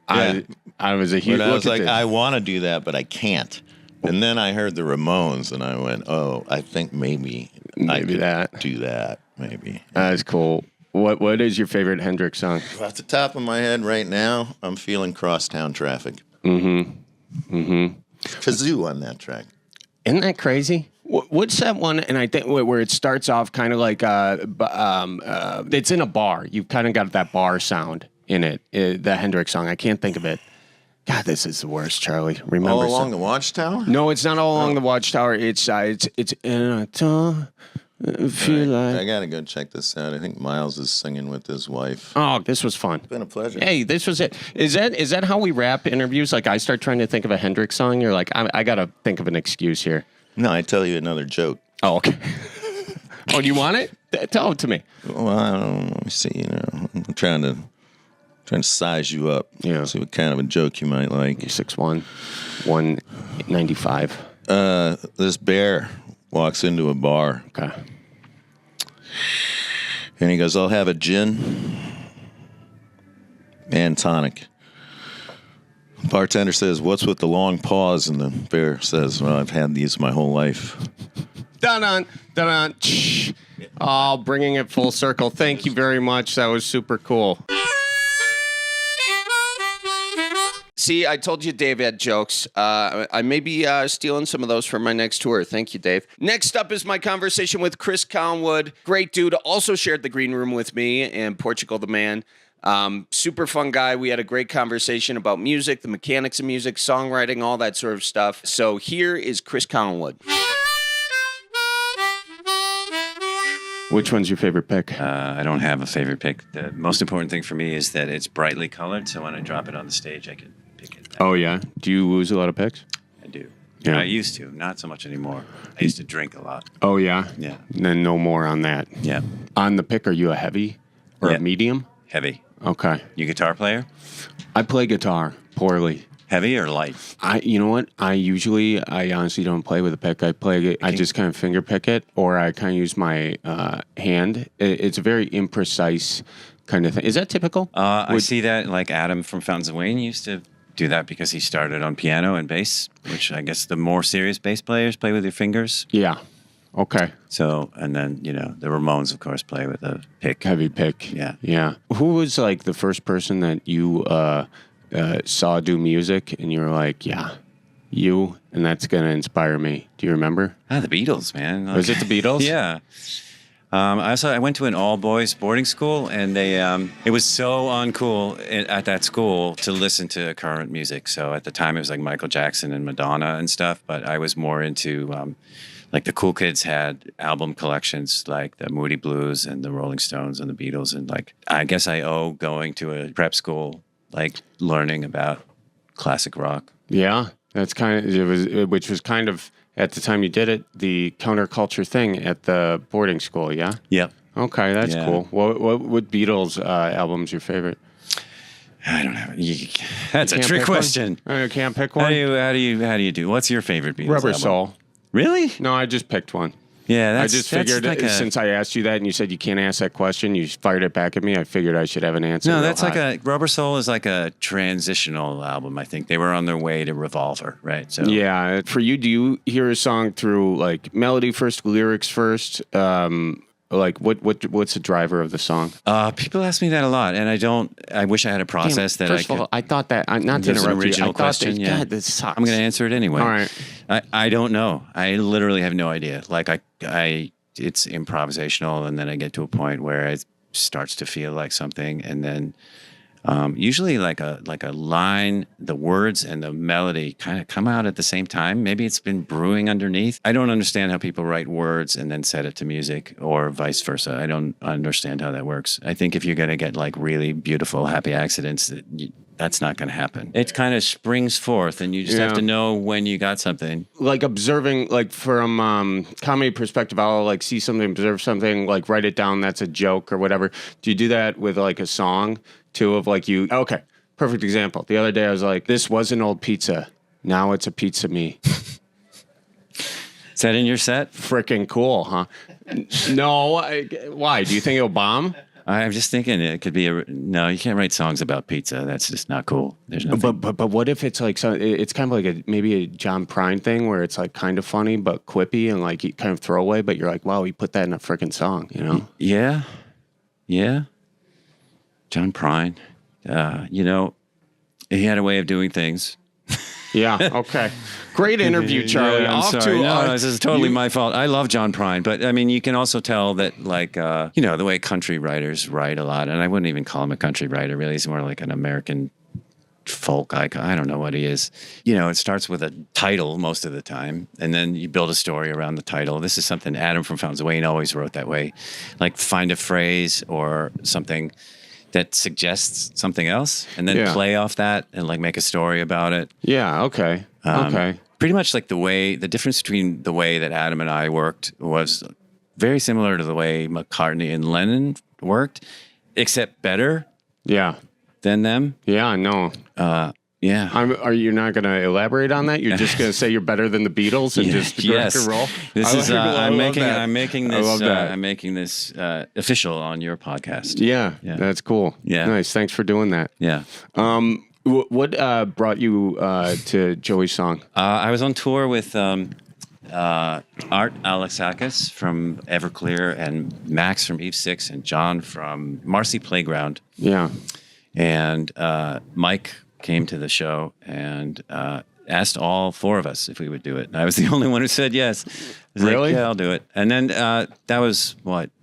Yeah. I was a huge... But I was look at like, this. I want to do that, but I can't. And then I heard the Ramones, and I went, oh, I think maybe I Maybe could that. do that, maybe. That's cool. What is your favorite Hendrix song? Off the top of my head right now, I'm feeling Crosstown Traffic. Kazoo on that track. Isn't that crazy? What's that one? And I think where it starts off kind of like it's in a bar. You've kind of got that bar sound in it. The Hendrix song. I can't think of it. God, this is the worst, Charlie. Remember All along some- the Watchtower? No, it's not all along the Watchtower. It's in a time. Feel like. I got to go check this out. I think Miles is singing with his wife. Oh, this was fun. Been a pleasure. Hey, this was it. Is that how we wrap interviews? Like I start trying to think of a Hendrix song. You're like, I got to think of an excuse here. No, I tell you another joke. Oh, okay. Oh, do you want it? Tell it to me. Well, I don't know. Let me see. I'm trying to size you up. Yeah. See what kind of a joke you might like. You're 6'1", 195. This bear walks into a bar Okay. and he goes, I'll have a gin and tonic. The bartender says, what's with the long pause? And the bear says, well, I've had these my whole life. Dun-dun, dun-dun. Oh, bringing it full circle. Thank you very much. That was super cool. See, I told you Dave had jokes. I may be stealing some of those for my next tour. Thank you, Dave. Next up is my conversation with Chris Collinwood. Great dude. Also shared the green room with me and Portugal the Man. Super fun guy. We had a great conversation about music, the mechanics of music, songwriting, all that sort of stuff. So here is Chris Collinwood. Which one's your favorite pick? I don't have a favorite pick. The most important thing for me is that it's brightly colored, so when I drop it on the stage, I can pick it. Oh, yeah? Do you lose a lot of picks? I do. Yeah. I used to, not so much anymore. I used to drink a lot. Oh, yeah? Yeah. Then no more on that. Yeah. On the pick, are you a heavy or Yeah. a medium? Heavy. Okay. You guitar player? I play guitar poorly. Heavy or light? You know what? I honestly don't play with a pick. I just kind of finger pick it, or I kind of use my hand. It's a very imprecise kind of thing. Is that typical? I see that like Adam from Fountains of Wayne used to do that because he started on piano and bass, which I guess the more serious bass players play with your fingers. Yeah. Okay. So, and then, the Ramones, of course, play with a pick. Heavy pick. Yeah. Yeah. Who was like the first person that you saw do music and you were like, yeah, you, and that's going to inspire me? Do you remember? The Beatles, man. Was it the Beatles? Yeah. I went to an all-boys boarding school, and it was so uncool at that school to listen to current music. So at the time, it was like Michael Jackson and Madonna and stuff, but I was more into, like the cool kids had album collections like the Moody Blues and the Rolling Stones and the Beatles. And like, I guess I owe going to a prep school, like learning about classic rock. Yeah. That's which was kind of, at the time you did it, the counterculture thing at the boarding school, yeah? Yep. Okay, that's Yeah. cool. What Beatles album's your favorite? I don't have it. That's a Can't trick pick one? question. You can't pick How one? do you do? What's your favorite Beatles Rubber album? Soul. Really? No, I just picked one. Yeah, I just figured since I asked you that and you said you can't ask that question, you fired it back at me. I figured I should have an answer. No, real that's like hot. Rubber Soul is like a transitional album. I think they were on their way to Revolver, right? So Yeah. For you, do you hear a song through like melody first, lyrics first? Like what's the driver of the song? people ask me that a lot, and I don't. I wish I had a process that First I of could. all, I thought that not to There's an interrupt you. original I thought question. Yeah, God, this sucks. I'm going to answer it anyway. All right. I don't know. I literally have no idea. Like it's improvisational, and then I get to a point where it starts to feel like something, and then usually like a line, the words and the melody kind of come out at the same time. Maybe it's been brewing underneath. I don't understand how people write words and then set it to music, or vice versa. I don't understand how that works. I think if you're going to get like really beautiful happy accidents, that's not going to happen. It kind of springs forth, and you just have to know when you got something. Like observing, like from comedy perspective, I'll like see something, observe something, like write it down. That's a joke or whatever. Do you do that with like a song too? Of like you, okay, perfect example. The other day I was like, this was an old pizza. Now it's a pizza me. Is that in your set? Freaking cool, huh? No, why? Do you think it'll bomb? I'm just thinking it could be no. You can't write songs about pizza. That's just not cool. There's nothing. But what if it's like it's kind of like maybe a John Prine thing where it's like kind of funny but quippy and like kind of throwaway, but you're like, wow, he put that in a freaking song, you know? Yeah. John Prine, he had a way of doing things. Yeah. Okay. Great interview, Charlie. Yeah, I'm Off sorry. to No, this is totally my fault. I love John Prine, but I mean, you can also tell that, like, the way country writers write a lot, and I wouldn't even call him a country writer. Really, he's more like an American folk icon. I don't know what he is. It starts with a title most of the time, and then you build a story around the title. This is something Adam from Fountains of Wayne always wrote that way, like find a phrase or something that suggests something else, and then play off that and like make a story about it. Yeah. Okay. Okay. Pretty much like the difference between the way that Adam and I worked was very similar to the way McCartney and Lennon worked, except better Yeah. than them. Yeah. I know. Yeah. Are you not going to elaborate on that? You're just going to say you're better than the Beatles and just direct a roll? This is I I'm love making that. I'm making I love this that. I'm making this official on your podcast. Yeah. Yeah. That's cool. Yeah. Nice. Thanks for doing that. Yeah. What brought you to Joey's song? I was on tour with Art Alexakis from Everclear and Max from Eve 6 and John from Marcy Playground. Yeah. And Mike came to the show and asked all four of us if we would do it. And I was the only one who said yes. I was Really? like, yeah, I'll do it. And then that was,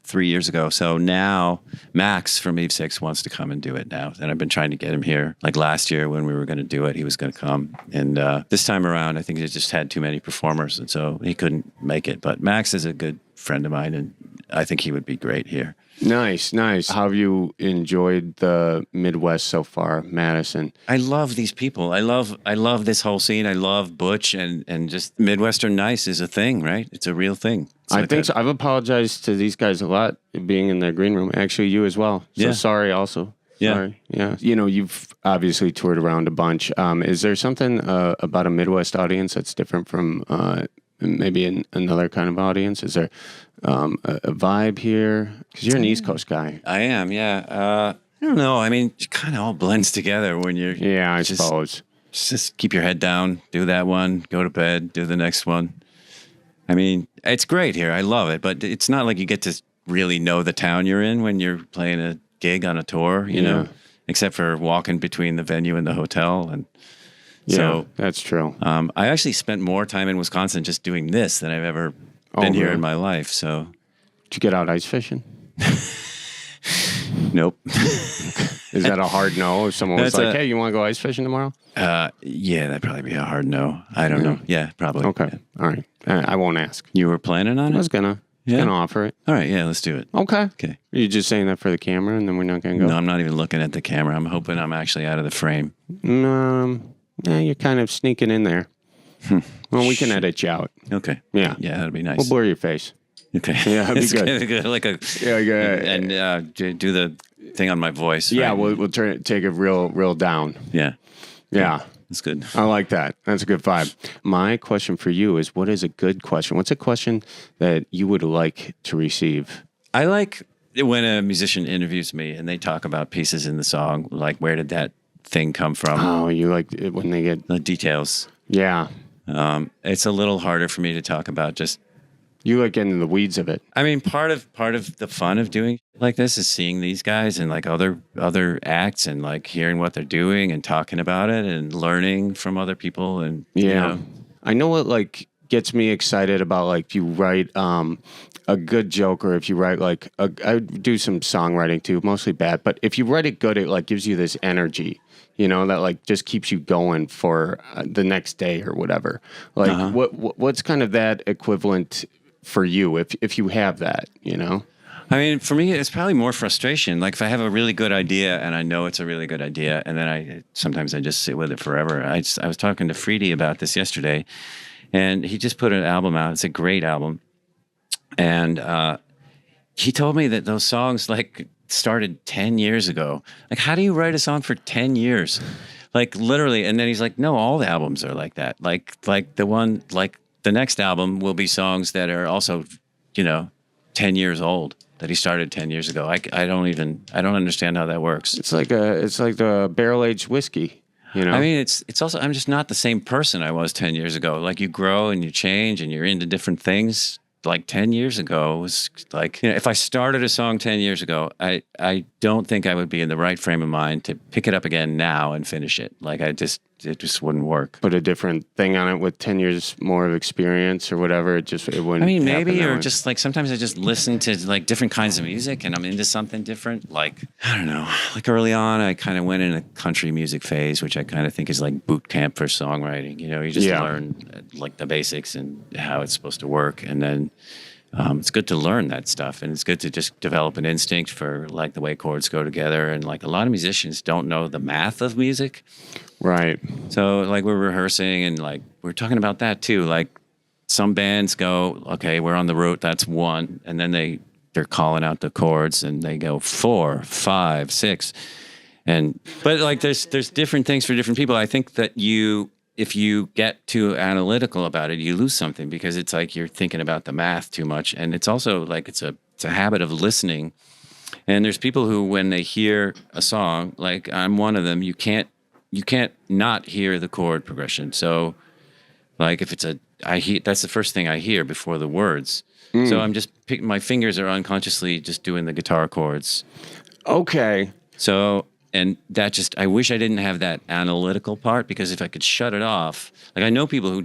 3 years ago. So now Max from Eve 6 wants to come and do it now. And I've been trying to get him here. Like last year when we were going to do it, he was going to come. And this time around, I think he just had too many performers. And so he couldn't make it. But Max is a good friend of mine, and I think he would be great here. Nice. How have you enjoyed the Midwest so far, Madison? I love these people. I love this whole scene. I love Butch and just Midwestern nice is a thing, right? It's a real thing. It's I like think so. I've apologized to these guys a lot being in their green room. Actually, you as well. So Yeah. sorry also. Yeah. Sorry. Yeah. You've obviously toured around a bunch. Is there something about a Midwest audience that's different from maybe another kind of audience? Is there a vibe here? Because you're an East Coast guy. I am, yeah. I don't know. I mean, it kind of all blends together when you're. Yeah, I just- suppose. just keep your head down, do that one, go to bed, do the next one. I mean, it's great here. I love it, but it's not like you get to really know the town you're in when you're playing a gig on a tour, you know, except for walking between the venue and the hotel. And so that's true. I actually spent more time in Wisconsin just doing this than I've ever been here in my life. So, Did you get out ice fishing? nope. Is that a hard no? If someone was That's like, "Hey, you want to go ice fishing tomorrow?" Yeah, that'd probably be a hard no. I don't know. Yeah, probably. Okay, Yeah. all right. I won't ask. You were planning on I it? was gonna offer it. All right, yeah, let's do it. Okay. Okay. Are you just saying that for the camera, and then we're not gonna go? No, I'm not even looking at the camera. I'm hoping I'm actually out of the frame. Yeah, you're kind of sneaking in there. Well, we can edit you out. Okay. Yeah. Yeah, that'd be nice. We'll blur your face. Okay. Yeah, that'd be It's good. good. Like a Yeah, and do the thing on my voice. yeah. right? We'll take it real down. Yeah. Yeah. That's good. I like that. That's a good vibe. My question for you is, what is a good question? What's a question that you would like to receive? I like when a musician interviews me and they talk about pieces in the song, like where did that thing come from? Oh, you like it when they get, The details. yeah. It's a little harder for me to talk about just You like getting in the weeds of it. I mean, part of the fun of doing like this is seeing these guys and like other acts and like hearing what they're doing and talking about it and learning from other people and Yeah. you know. I know what like gets me excited about like if you write a good joke or if you write like I do some songwriting too, mostly bad, but if you write it good, it like gives you this energy, you know, that like just keeps you going for the next day or whatever. Like what's kind of that equivalent for you if you have that, you know? I mean, for me, it's probably more frustration. Like if I have a really good idea and I know it's a really good idea, and then sometimes I just sit with it forever. I was talking to Freedy about this yesterday, and he just put an album out. It's a great album, and he told me that those songs like started 10 years ago. Like, how do you write a song for 10 years? Like literally, and then he's like, no, all the albums are like that. Like the one like the next album will be songs that are also, 10 years old. That he started 10 years ago. I don't understand how that works. It's like the barrel-aged whiskey, you know? I mean, it's also, I'm just not the same person I was 10 years ago. Like you grow and you change and you're into different things. Like 10 years ago was like, if I started a song 10 years ago, I don't think I would be in the right frame of mind to pick it up again now and finish it. Like it just wouldn't work. Put a different thing on it with 10 years more of experience or whatever. It wouldn't. I mean, happen maybe, that or way. just like sometimes I just listen to like different kinds of music and I'm into something different. Like, I don't know, like early on, I kind of went in a country music phase, which I kind of think is like boot camp for songwriting. You know, you just learn like the basics and how it's supposed to work. And then it's good to learn that stuff. And it's good to just develop an instinct for like the way chords go together. And like a lot of musicians don't know the math of music. Right. So like we're rehearsing and like we're talking about that too. Like some bands go, okay, we're on the route, that's one, and then they're calling out the chords and they go 4, 5, 6. But like there's different things for different people. I think that if you get too analytical about it, you lose something because it's like you're thinking about the math too much. And it's also like it's a habit of listening. And there's people who when they hear a song, like I'm one of them, you can't not hear the chord progression. So like if it's that's the first thing I hear before the words. So I'm just my fingers are unconsciously just doing the guitar chords. Okay. So, and that just, I wish I didn't have that analytical part because if I could shut it off, like I know people who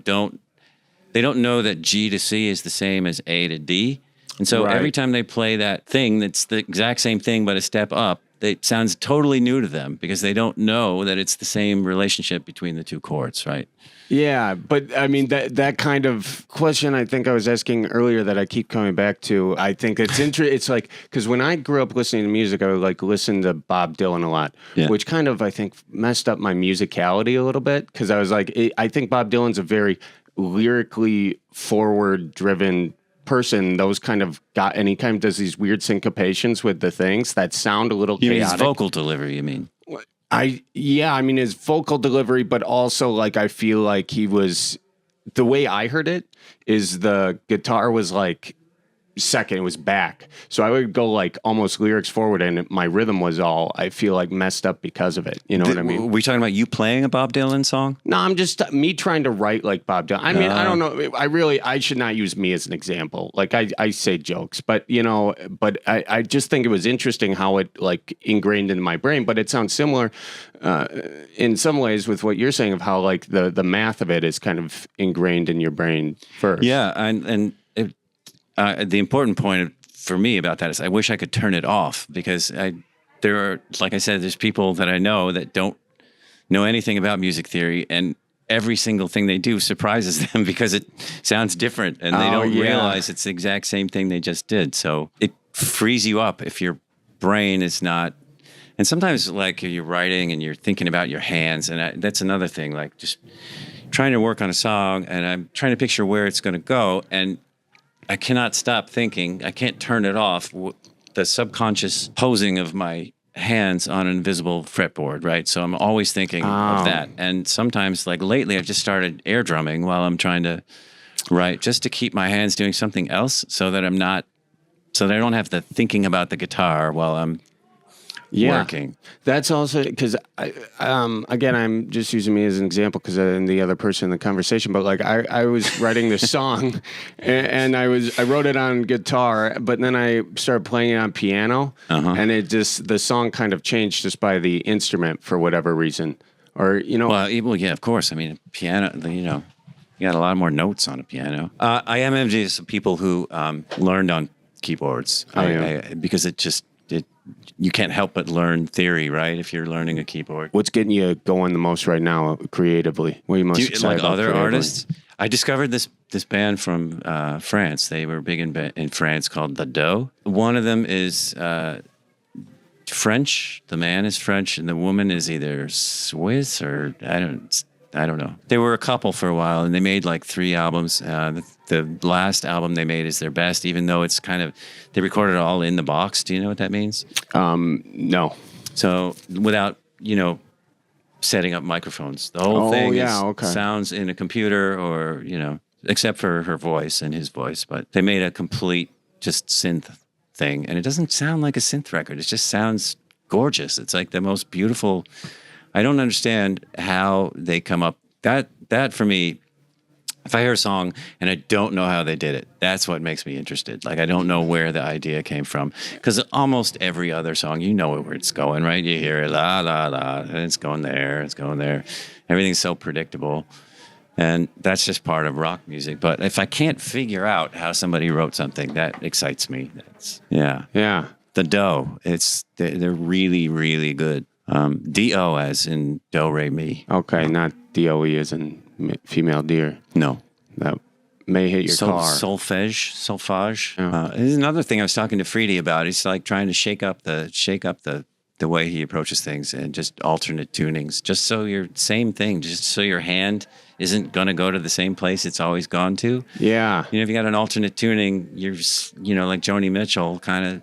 they don't know that G to C is the same as A to D. And so every time they play that thing that's the exact same thing but a step up, it sounds totally new to them because they don't know that it's the same relationship between the two chords, right? Yeah, but I mean that kind of question I think I was asking earlier that I keep coming back to. I think it's interesting. It's like because when I grew up listening to music, I would like listen to Bob Dylan a lot, which kind of I think messed up my musicality a little bit because I was like, I think Bob Dylan's a very lyrically forward-driven person. Those kind of and he kind of does these weird syncopations with the things that sound a little You mean chaotic. his vocal delivery, you mean? I mean his vocal delivery, but also like I feel like he was the way I heard it is the guitar was like second it was back. So I would go like almost lyrics forward, and my rhythm was all, I feel like, messed up because of it. You know what I mean? Were we talking about you playing a Bob Dylan song? No, I'm just me trying to write like Bob Dylan. I mean, I don't know. I should not use me as an example. Like I say jokes, but I just think it was interesting how it like ingrained into my brain. But it sounds similar in some ways with what you're saying of how like the math of it is kind of ingrained in your brain first. Yeah, and the important point for me about that is I wish I could turn it off, because there are, like I said, there's people that I know that don't know anything about music theory, and every single thing they do surprises them because it sounds different, and they don't realize it's the exact same thing they just did. So it frees you up if your brain is not. And sometimes, like, you're writing and you're thinking about your hands, and that's another thing. Like, just trying to work on a song, and I'm trying to picture where it's going to go, and I cannot stop thinking. I can't turn it off. The subconscious posing of my hands on an invisible fretboard, right? So I'm always thinking of that. And sometimes, like lately, I've just started air drumming while I'm trying to write, just to keep my hands doing something else, so that I don't have to thinking about the guitar while I'm working. That's also because again, I'm just using me as an example because I'm the other person in the conversation. But like I was writing this song, and I wrote it on guitar, but then I started playing it on piano, and the song kind of changed just by the instrument for whatever reason, or Well, yeah, of course. I mean, piano. You got a lot more notes on a piano. I am envious of people who learned on keyboards, because you can't help but learn theory, right? If you're learning a keyboard. What's getting you going the most right now creatively? What are you most excited about? Other artists? I discovered this band from France. They were big in France, called The Dough. One of them is French. The man is French, and the woman is either Swiss or I don't know. They were a couple for a while, and they made like 3 albums. The last album they made is their best, even though it's kind of, they recorded it all in the box. Do you know what that means? No. So without, setting up microphones. The whole thing sounds in a computer, or, except for her voice and his voice. But they made a complete just synth thing, and it doesn't sound like a synth record. It just sounds gorgeous. It's like the most beautiful. I don't understand how they come up. That for me, if I hear a song and I don't know how they did it, that's what makes me interested. Like, I don't know where the idea came from. Because almost every other song, you know where it's going, right? You hear it, la, la, la, and it's going there, it's going there. Everything's so predictable. And that's just part of rock music. But if I can't figure out how somebody wrote something, that excites me. Yeah. The Dough, they're really, really good. D-O as in do, re, mi. Okay, not D-O-E as in female deer. No. That may hit your car. Solfege. Yeah. This is another thing I was talking to Freedy about. He's like trying to shake up the way he approaches things, and just alternate tunings. Just so your hand isn't going to go to the same place it's always gone to. Yeah. If you got an alternate tuning, you're just, like Joni Mitchell, kind of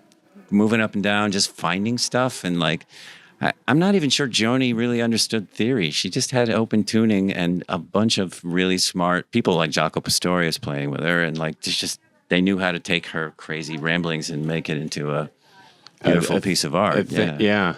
moving up and down, just finding stuff. And like, I'm not even sure Joni really understood theory. She just had open tuning, and a bunch of really smart people like Jaco Pastorius playing with her, and like they knew how to take her crazy ramblings and make it into a beautiful piece of art. Yeah,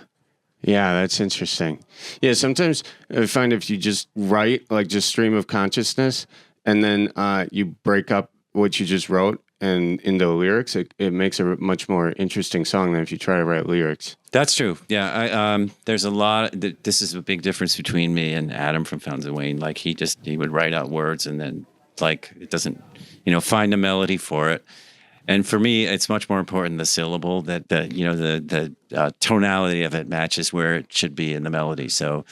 that's interesting. Yeah, sometimes I find if you just write, like just stream of consciousness, and then you break up what you just wrote and into lyrics, it makes a much more interesting song than if you try to write lyrics. That's true. Yeah, there's a lot. This is a big difference between me and Adam from Fountains of Wayne. Like, he would write out words, and then like it doesn't, find a melody for it. And for me, it's much more important the syllable, that the tonality of it matches where it should be in the melody. So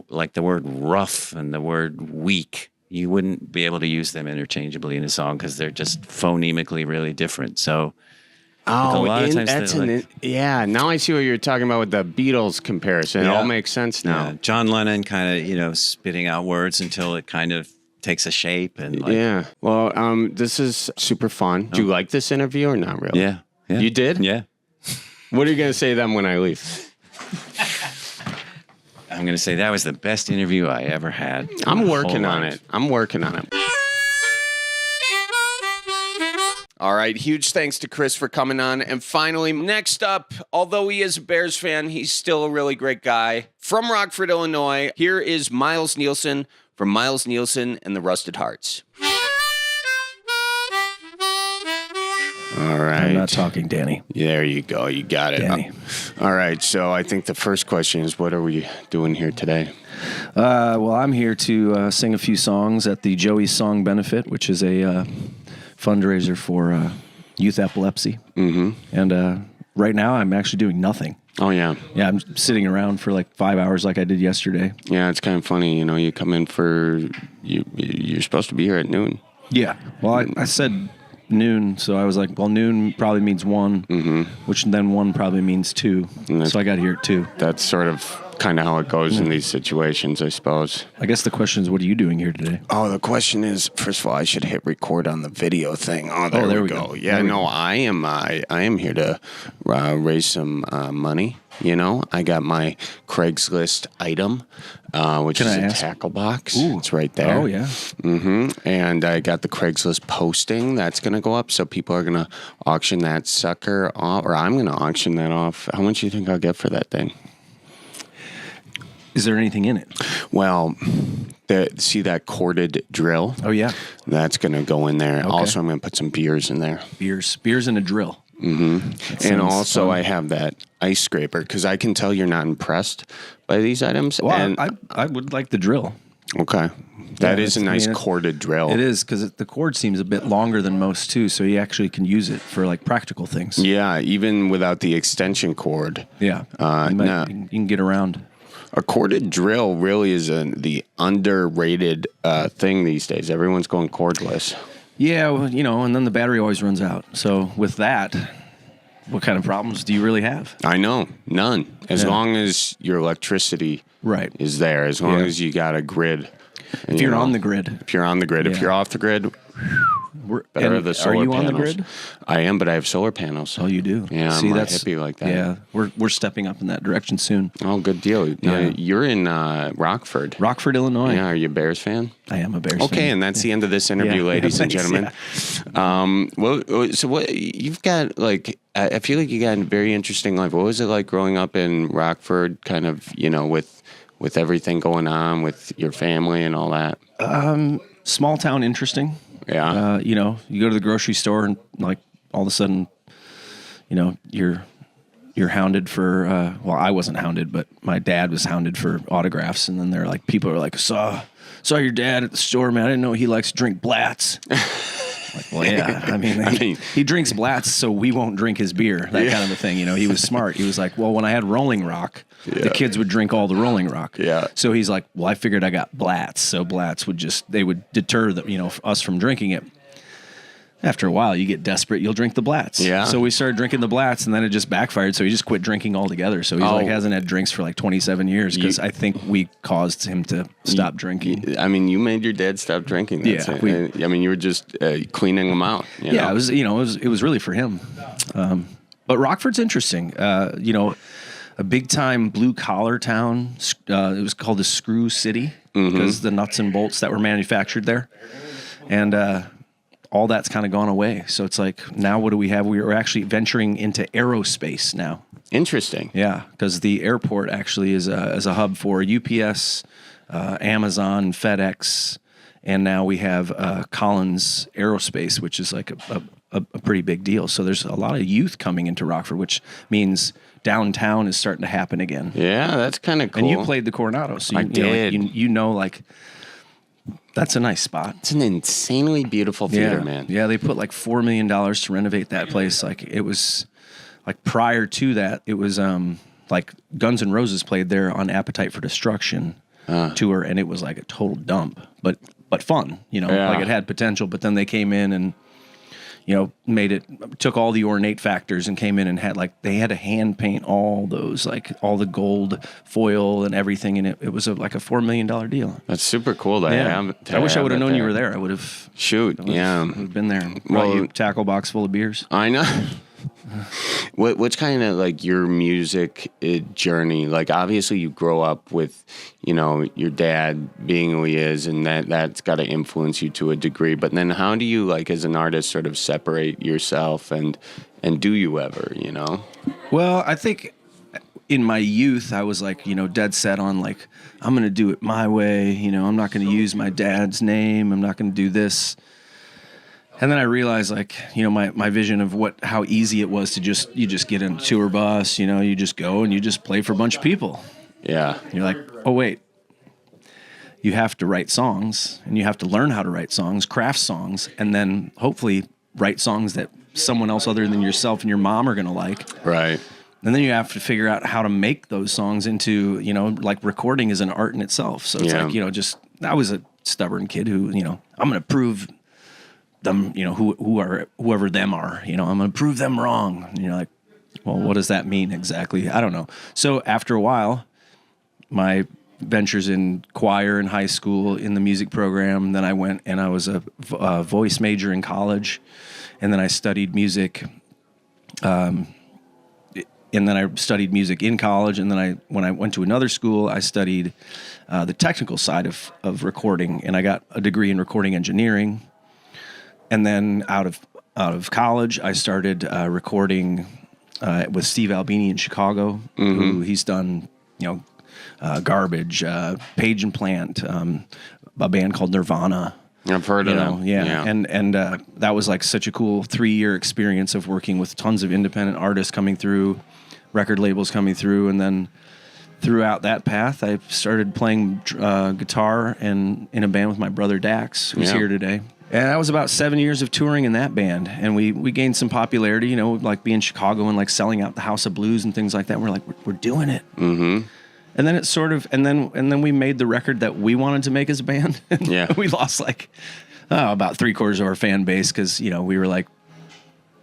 like the word rough and the word weak, you wouldn't be able to use them interchangeably in a song because they're just phonemically really different. So a lot of times now I see what you're talking about with the Beatles comparison. Yeah. It all makes sense now. Yeah. John Lennon kind of, spitting out words until it kind of takes a shape. And like, well, this is super fun. Do you like this interview or not really? Yeah. You did? Yeah. What are you going to say then when I leave? I'm going to say that was the best interview I ever had. I'm working on it. All right. Huge thanks to Chris for coming on. And finally, next up, although he is a Bears fan, he's still a really great guy. From Rockford, Illinois, here is Miles Nielsen from Miles Nielsen and the Rusted Hearts. All right. I'm not talking, Danny. There you go. You got it. Danny. All right. So I think the first question is, what are we doing here today? Well, I'm here to sing a few songs at the Joey Song Benefit, which is a fundraiser for youth epilepsy. Mm-hmm. And right now, I'm actually doing nothing. Oh, yeah. Yeah, I'm sitting around for like 5 hours like I did yesterday. Yeah, it's kind of funny. You know, you come in for, you're supposed to be here at noon. Yeah. Well, I said noon, so I was like, well, noon probably means 1, which then 1 probably means 2. So I got here at 2. That's sort of kind of how it goes in these situations, I suppose. I guess the question is, what are you doing here today? Oh, the question is, first of all, I should hit record on the video thing. Oh, there we go. Yeah, no, I am here to raise some money. You know, I got my Craigslist item, which is a tackle box. Ooh. It's right there. Oh, yeah. And I got the Craigslist posting that's going to go up. So people are going to auction that sucker off, or I'm going to auction that off. How much do you think I'll get for that thing? Is there anything in it? Well, see that corded drill? Oh, yeah. That's going to go in there. Okay. Also, I'm going to put some beers in there. Beers and a drill. And also, fun. I have that ice scraper because I can tell you're not impressed by these items. Well, and I would like the drill. okay, that is a nice I mean, corded drill. It is, because the cord seems a bit longer than most, too, so you actually can use it for, like, practical things. Yeah, even without the extension cord. Yeah. You can get around. A corded drill really is the underrated thing these days. Everyone's going cordless. Yeah, well, you know, and then the battery always runs out. So with that, what kind of problems do you really have? I know, none. As Yeah. long as your electricity Right. is there, as long Yeah. as you got a grid. If you're on the grid. If you're on the grid. If Yeah. you're off the grid, better And the solar are you panels. on the grid? I am, but I have solar panels. Oh, you do? Yeah, See, I'm a that's hippie like that. Yeah, we're stepping up in that direction soon. Oh, good deal. Now, Yeah. you're in Rockford. Rockford, Illinois. Yeah, are you a Bears fan? I am a Bears fan. Okay, and that's the end of this interview, Yeah. ladies and Thanks, gentlemen. Well, so what you've got, like, I feel like you got a very interesting life. What was it like growing up in Rockford, kind of, you know, with everything going on with your family and all that? Small town, interesting. Yeah. You know, you go to the grocery store and like all of a sudden, you know, you're hounded for. Well, I wasn't hounded, but my dad was hounded for autographs, and then they're like, people are like, saw your dad at the store, man. I didn't know he likes to drink Blatz. Like, well, yeah. I mean, he drinks Blatz, so we won't drink his beer. That kind of a thing. You know, he was smart. He was like, well, when I had Rolling Rock, the kids would drink all the Rolling Rock. Yeah. So he's like, well, I figured I got Blatz, so Blatz they would deter us from drinking it. After a while, you get desperate, you'll drink the Blatz. Yeah. So we started drinking the Blatz, and then it just backfired. So he just quit drinking altogether. So he's hasn't had drinks for like 27 years because I think we caused him to stop drinking. I mean, you made your dad stop drinking. That's it. I mean, you were just cleaning him out. You know? It was really for him. But Rockford's interesting. You know, a big time blue collar town. It was called the Screw City because the nuts and bolts that were manufactured there, and all that's kind of gone away. So it's like, now what do we have? We're actually venturing into aerospace now. Interesting. Yeah, because the airport actually is a hub for UPS, Amazon, FedEx, and now we have Collins Aerospace, which is like a pretty big deal. So there's a lot of youth coming into Rockford, which means downtown is starting to happen again. Yeah, that's kind of cool. And you played the Coronado, so I did. You know, like, that's a nice spot. It's an insanely beautiful theater, man. Yeah, they put like $4 million to renovate that place. Like, it was like, prior to that, it was like Guns N' Roses played there on Appetite for Destruction tour, and it was like a total dump, but fun. You know, Yeah. like it had potential. But then they came in and, you know, took all the ornate factors and came in and they had to hand paint all those, like all the gold foil and everything. And it was like a $4 million deal. That's super cool to have. I wish I would have that known you were there. I would have. Shoot, yeah. Would have been there. Well, Brought you a tackle box full of beers. I know. What's kind of like your music journey? Like, obviously, you grow up with, your dad being who he is, and that's got to influence you to a degree. But then, how do you, like, as an artist, sort of separate yourself, and do you ever? Well, I think in my youth, I was like, dead set on like, I'm going to do it my way. I'm not going to use my dad's name. I'm not going to do this. And then I realized, like, my vision of how easy it was to you just get in a tour bus, you just go and you just play for a bunch of people. Yeah. And you're like, oh, wait, you have to write songs and you have to learn how to write songs, craft songs, and then hopefully write songs that someone else other than yourself and your mom are going to like. Right. And then you have to figure out how to make those songs into, like recording is an art in itself. So it's like, I was a stubborn kid who, I'm going to prove them, whoever them are, I'm going to prove them wrong. And you're like, well, what does that mean exactly? I don't know. So after a while, my ventures in choir in high school, in the music program, then I went and I was a voice major in college, and then I studied music, and then I studied music in college, and then when I went to another school, I studied the technical side of recording, and I got a degree in recording engineering. And then out of college, I started recording with Steve Albini in Chicago, who he's done, Garbage, Page and Plant, a band called Nirvana. I've heard of them. Yeah. And that was like such a cool 3-year experience of working with tons of independent artists coming through, record labels coming through, and then throughout that path, I started playing guitar and in a band with my brother Dax, who's here today. And that was about 7 years of touring in that band, and we gained some popularity, like being in Chicago and like selling out the House of Blues and things like that. We're like, we're doing it. Mm-hmm. And then it sort of, and then we made the record that we wanted to make as a band. Yeah. We lost like about 3/4 of our fan base because we were like,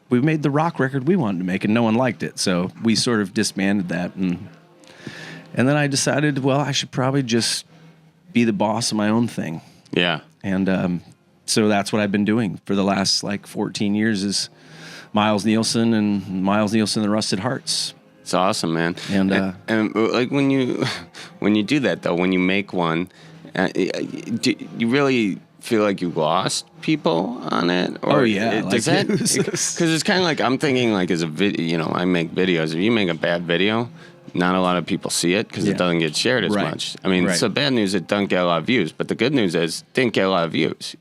we made the rock record we wanted to make, and no one liked it. So we sort of disbanded that, and then I decided, well, I should probably just be the boss of my own thing. Yeah. And so that's what I've been doing for the last like 14 years is Miles Nielsen and the Rusted Hearts. It's awesome, man. And like when you do that though, when you make one, do you really feel like you lost people on it? Or oh yeah, does that? Because it's kind of like I'm thinking like as a video, I make videos. If you make a bad video, not a lot of people see it because it doesn't get shared as much. I mean, so bad news, it doesn't get a lot of views. But the good news is it didn't get a lot of views,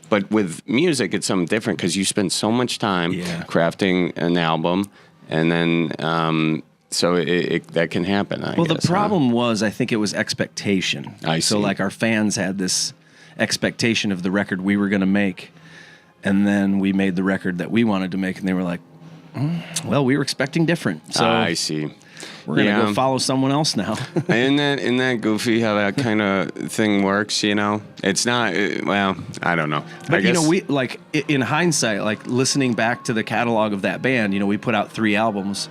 But with music, it's something different because you spend so much time crafting an album. And then, so that can happen, I guess. The problem was, I think it was expectation. I see. So like our fans had this expectation of the record we were going to make. And then we made the record that we wanted to make. And they were like, well, we were expecting different. So I see. We're going to go follow someone else now. Isn't that goofy how that kind of thing works, It's not, well, I don't know. But, I guess, we, like, in hindsight, like, listening back to the catalog of that band, we put out 3 albums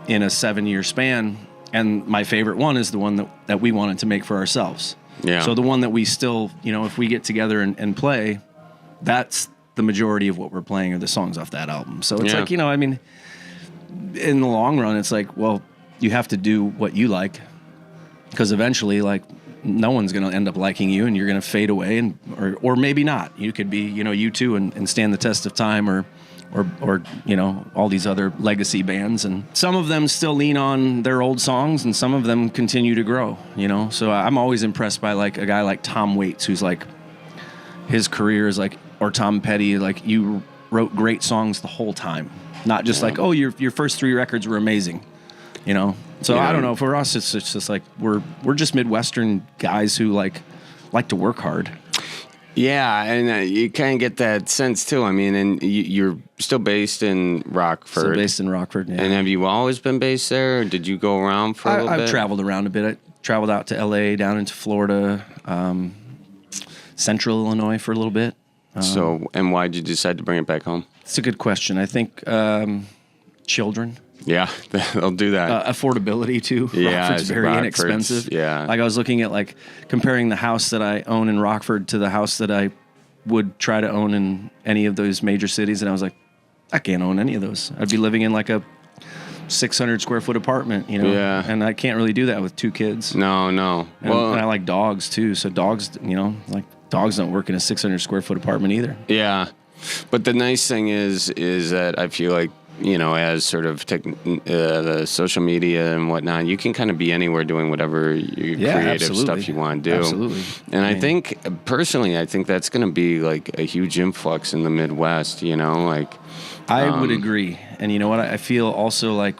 in a 7-year span, and my favorite one is the one that we wanted to make for ourselves. Yeah. So the one that we still, if we get together and play, that's the majority of what we're playing are the songs off that album. So it's like, I mean, in the long run, it's like, well, you have to do what you like, because eventually, like, no one's going to end up liking you, and you're going to fade away, and or maybe not. You could be, you too, and stand the test of time, or all these other legacy bands, and some of them still lean on their old songs, and some of them continue to grow. So I'm always impressed by like a guy like Tom Waits, who's like, his career is like, or Tom Petty, like you wrote great songs the whole time, not just like, oh, your first 3 records were amazing. So I don't know. For us, it's just like we're just Midwestern guys who like to work hard. Yeah, and you kind of get that sense too. I mean, and you're still based in Rockford. Still based in Rockford. Yeah. And have you always been based there, or did you go around for a little bit? I've traveled around a bit. I traveled out to L.A., down into Florida, Central Illinois for a little bit. And why did you decide to bring it back home? It's a good question. I think children. Yeah, they'll do that. Affordability too. Yeah, Rockford's very inexpensive. Yeah, like I was looking at like comparing the house that I own in Rockford to the house that I would try to own in any of those major cities, and I was like, I can't own any of those. I'd be living in like a 600 square foot apartment, you know. Yeah. And I can't really do that with 2 kids. No. And I like dogs too. So dogs, you know, like dogs don't work in a 600 square foot apartment either. Yeah, but the nice thing is that I feel like, you know, as sort of the social media and whatnot, you can kind of be anywhere doing whatever your creative stuff you want to do. Absolutely. And I think, personally, I think that's going to be like a huge influx in the Midwest, you know, like. I would agree. And you know what? I feel also like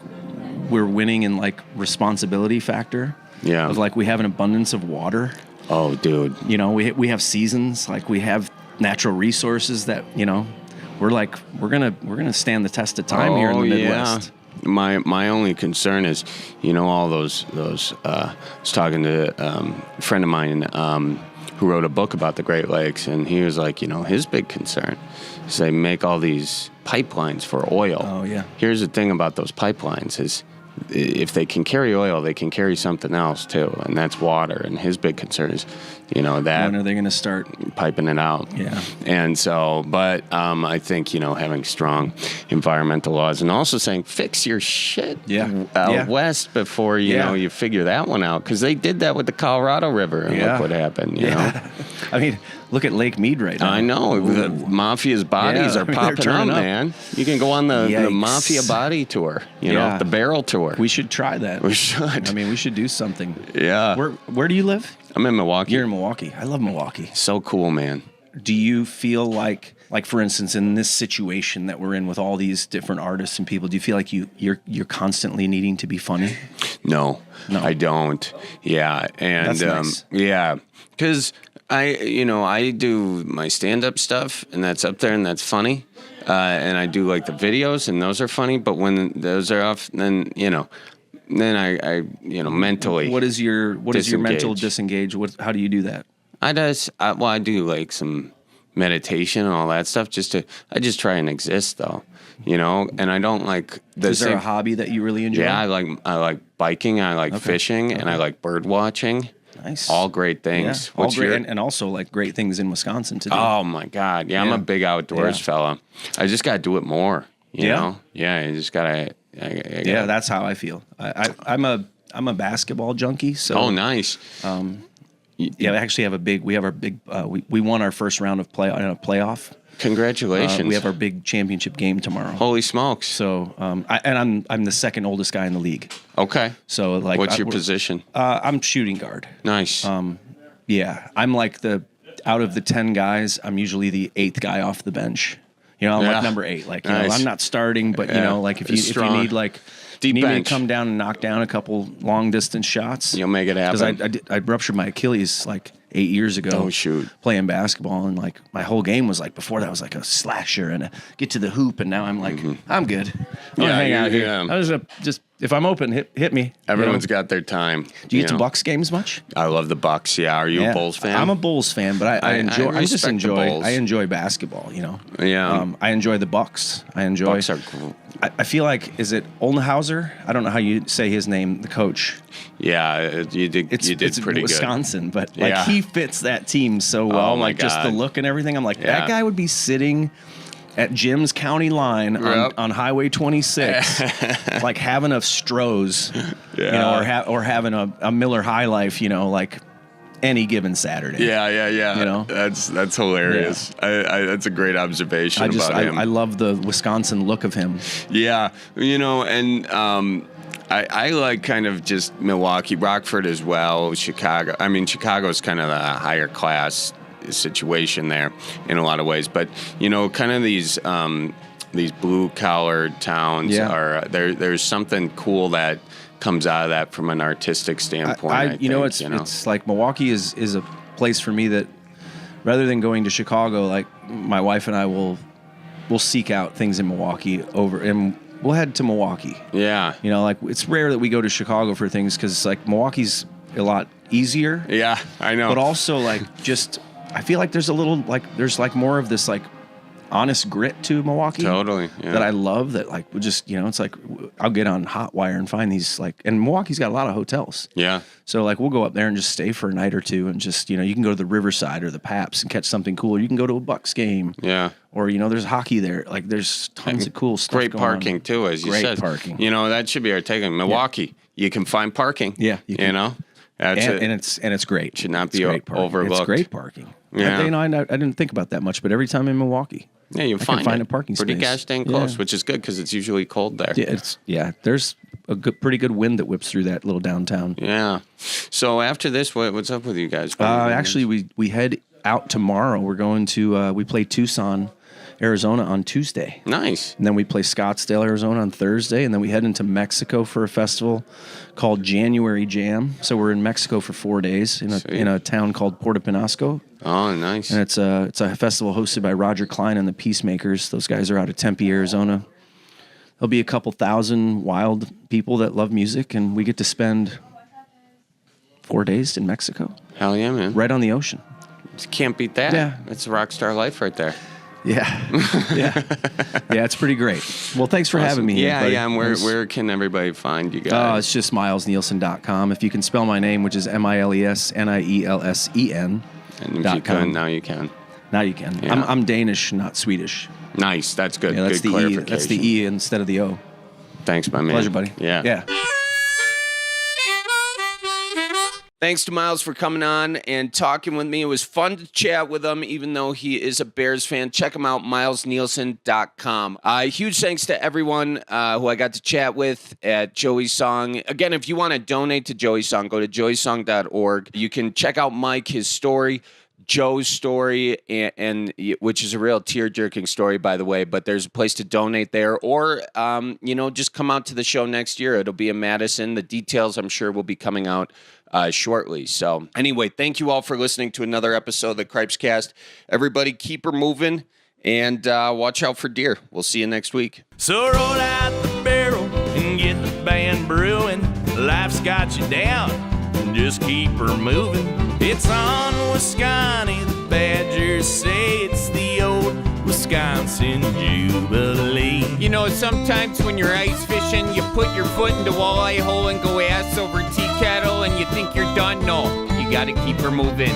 we're winning in like responsibility factor. Yeah. Of like we have an abundance of water. Oh, dude. You know, we have seasons, like we have natural resources that, you know, we're gonna stand the test of time here in the Midwest. Yeah. My only concern is, you know, all those. I was talking to a friend of mine who wrote a book about the Great Lakes, and he was like, you know, his big concern is they make all these pipelines for oil. Oh yeah. Here's the thing about those pipelines is, if they can carry oil, they can carry something else too, and that's water. And his big concern is, you know, that when are they going to start piping it out? Yeah. And so, but I think, you know, having strong environmental laws and also saying fix your shit out west before you know you figure that one out, because they did that with the Colorado River and look what happened. You know, I mean, look at Lake Mead right now. I know the mafia's bodies are popping up, man. You can go on the mafia body tour. You know, the barrel tour. We should try that. We should. I mean, we should do something. Yeah. Where do you live? I'm in Milwaukee. You're in Milwaukee. I love Milwaukee. So cool, man. Do you feel like for instance, in this situation that we're in with all these different artists and people, do you feel like you're constantly needing to be funny? No, I don't. Yeah, and that's nice. Yeah, because I do my stand-up stuff, and that's up there, and that's funny. And I do like the videos, and those are funny. But when those are off, then I mentally. What is your mental disengage? How do you do that? I do like some meditation and all that stuff. I just try and exist though, you know. And I don't like. Is there a hobby that you really enjoy? Yeah, I like biking. I like fishing, and I like bird watching. Nice. All great things. Yeah. All great, and also like great things in Wisconsin to do. Oh my God! Yeah, I'm a big outdoors fella. I just got to do it more. You know? Yeah, you just gotta. Yeah, that's how I feel. I'm a basketball junkie. So. Oh, nice. Yeah, we have our big. We won our first round of playoff. Congratulations. We have our big championship game tomorrow. Holy smokes! So, I'm the second oldest guy in the league. Okay. So, like, what's your position? I'm shooting guard. Nice. Yeah, I'm like out of the 10 guys, I'm usually the 8th guy off the bench. You know, I'm like number 8. Like, you know, I'm not starting, but you know, like if you need like. Deep need bench. me to come down and knock down a couple long distance shots. You'll make it happen. Because I ruptured my Achilles like 8 years ago. Oh shoot! Playing basketball, and like my whole game was like before that was like a slasher and a get to the hoop, and now I'm like I'm good. I'm gonna hang out here. I was just if I'm open, hit me. Everyone's got their time. Do you get to Bucks games much? I love the Bucks. Yeah. Are you a Bulls fan? I'm a Bulls fan, but I enjoy. I enjoy basketball. You know. Yeah. I enjoy the Bucks. Bucks are. I feel like, is it Oldenhauser? I don't know how you say his name, the coach. Yeah, you did pretty Wisconsin, good. But like he fits that team so well. Oh my like just the look and everything. I'm like, that guy would be sitting at Jim's county line on Highway 26, like having a Stroh's, you know, or having a Miller High Life, you know, like any given Saturday. Yeah. You know, that's hilarious. Yeah. That's a great observation about him. I love the Wisconsin look of him. Yeah, you know, and I like kind of just Milwaukee, Rockford as well, Chicago. I mean, Chicago's kind of the higher class situation there in a lot of ways, but you know, kind of these blue collar towns are there's something cool that comes out of that from an artistic standpoint. It's like Milwaukee is a place for me that rather than going to Chicago, like my wife and I will seek out things in Milwaukee and we'll head to Milwaukee. Yeah. You know, like it's rare that we go to Chicago for things because like Milwaukee's a lot easier. Yeah, I know. But also like just I feel like there's a little like there's like more of this like honest grit to Milwaukee. Totally, yeah. That I love. That like would just it's like I'll get on Hotwire and find these and Milwaukee's got a lot of hotels. Yeah. So like we'll go up there and just stay for a night or two and just you can go to the Riverside or the Paps and catch something cool. Or you can go to a Bucks game. Yeah. Or there's hockey there. Like there's tons of cool stuff. Great going parking on. too, as you Great said. parking. That should be our take on Milwaukee. You can find parking. Yeah, you can. That's And it's great. Should not It's be great parking. overlooked. It's great parking. Yeah. I didn't think about that much, but every time in Milwaukee, Yeah, you I find can find it. a parking pretty space. gosh dang close, which is good because it's usually cold there. There's a pretty good wind that whips through that little downtown. Yeah. So after this, what's up with you guys? Actually, we head out tomorrow. We're going to we play Tucson, Arizona on Tuesday. Nice. And then we play Scottsdale, Arizona on Thursday, and then we head into Mexico for a festival called January Jam. So we're in Mexico for 4 days in a town called Puerto Penasco. Oh, nice. And it's a festival hosted by Roger Klein and the Peacemakers. Those guys are out of Tempe, Arizona. There'll be a couple thousand wild people that love music, and we get to spend 4 days in Mexico. Hell yeah, man. Right on the ocean. Can't beat that. Yeah. It's a rock star life right there. Yeah. Yeah, it's pretty great. Well, thanks for having me here, buddy. Yeah. And where can everybody find you Oh, guys? it's just milesnielsen.com. If you can spell my name, which is MILESNIELSEN. And if you can, now you can. Now you can. Yeah. I'm Danish, not Swedish. Nice. That's good. Yeah, that's good the E. clarification. That's the E instead of the O. Thanks, my man. Pleasure, buddy. Yeah. Yeah. Thanks to Miles for coming on and talking with me. It was fun to chat with him, even though he is a Bears fan. Check him out, milesnielsen.com. Huge thanks to everyone who I got to chat with at Joey's Song. Again, if you want to donate to Joey's Song, go to joeysong.org. You can check out Mike, his story, Joe's story, and which is a real tear-jerking story, by the way, but there's a place to donate there. Or, just come out to the show next year. It'll be in Madison. The details, I'm sure, will be coming out shortly. So anyway, thank you all for listening to another episode of the Cripescast. Everybody keep her moving and watch out for deer. We'll see you next week. So roll out the barrel and get the band brewing. Life's got you down, just keep her moving. It's on Wisconsin, the Badgers say it's the old Wisconsin Jubilee. Sometimes when you're ice fishing, you put your foot in the walleye hole and go ass over tea kettle and you think you're done. No, you gotta keep her moving.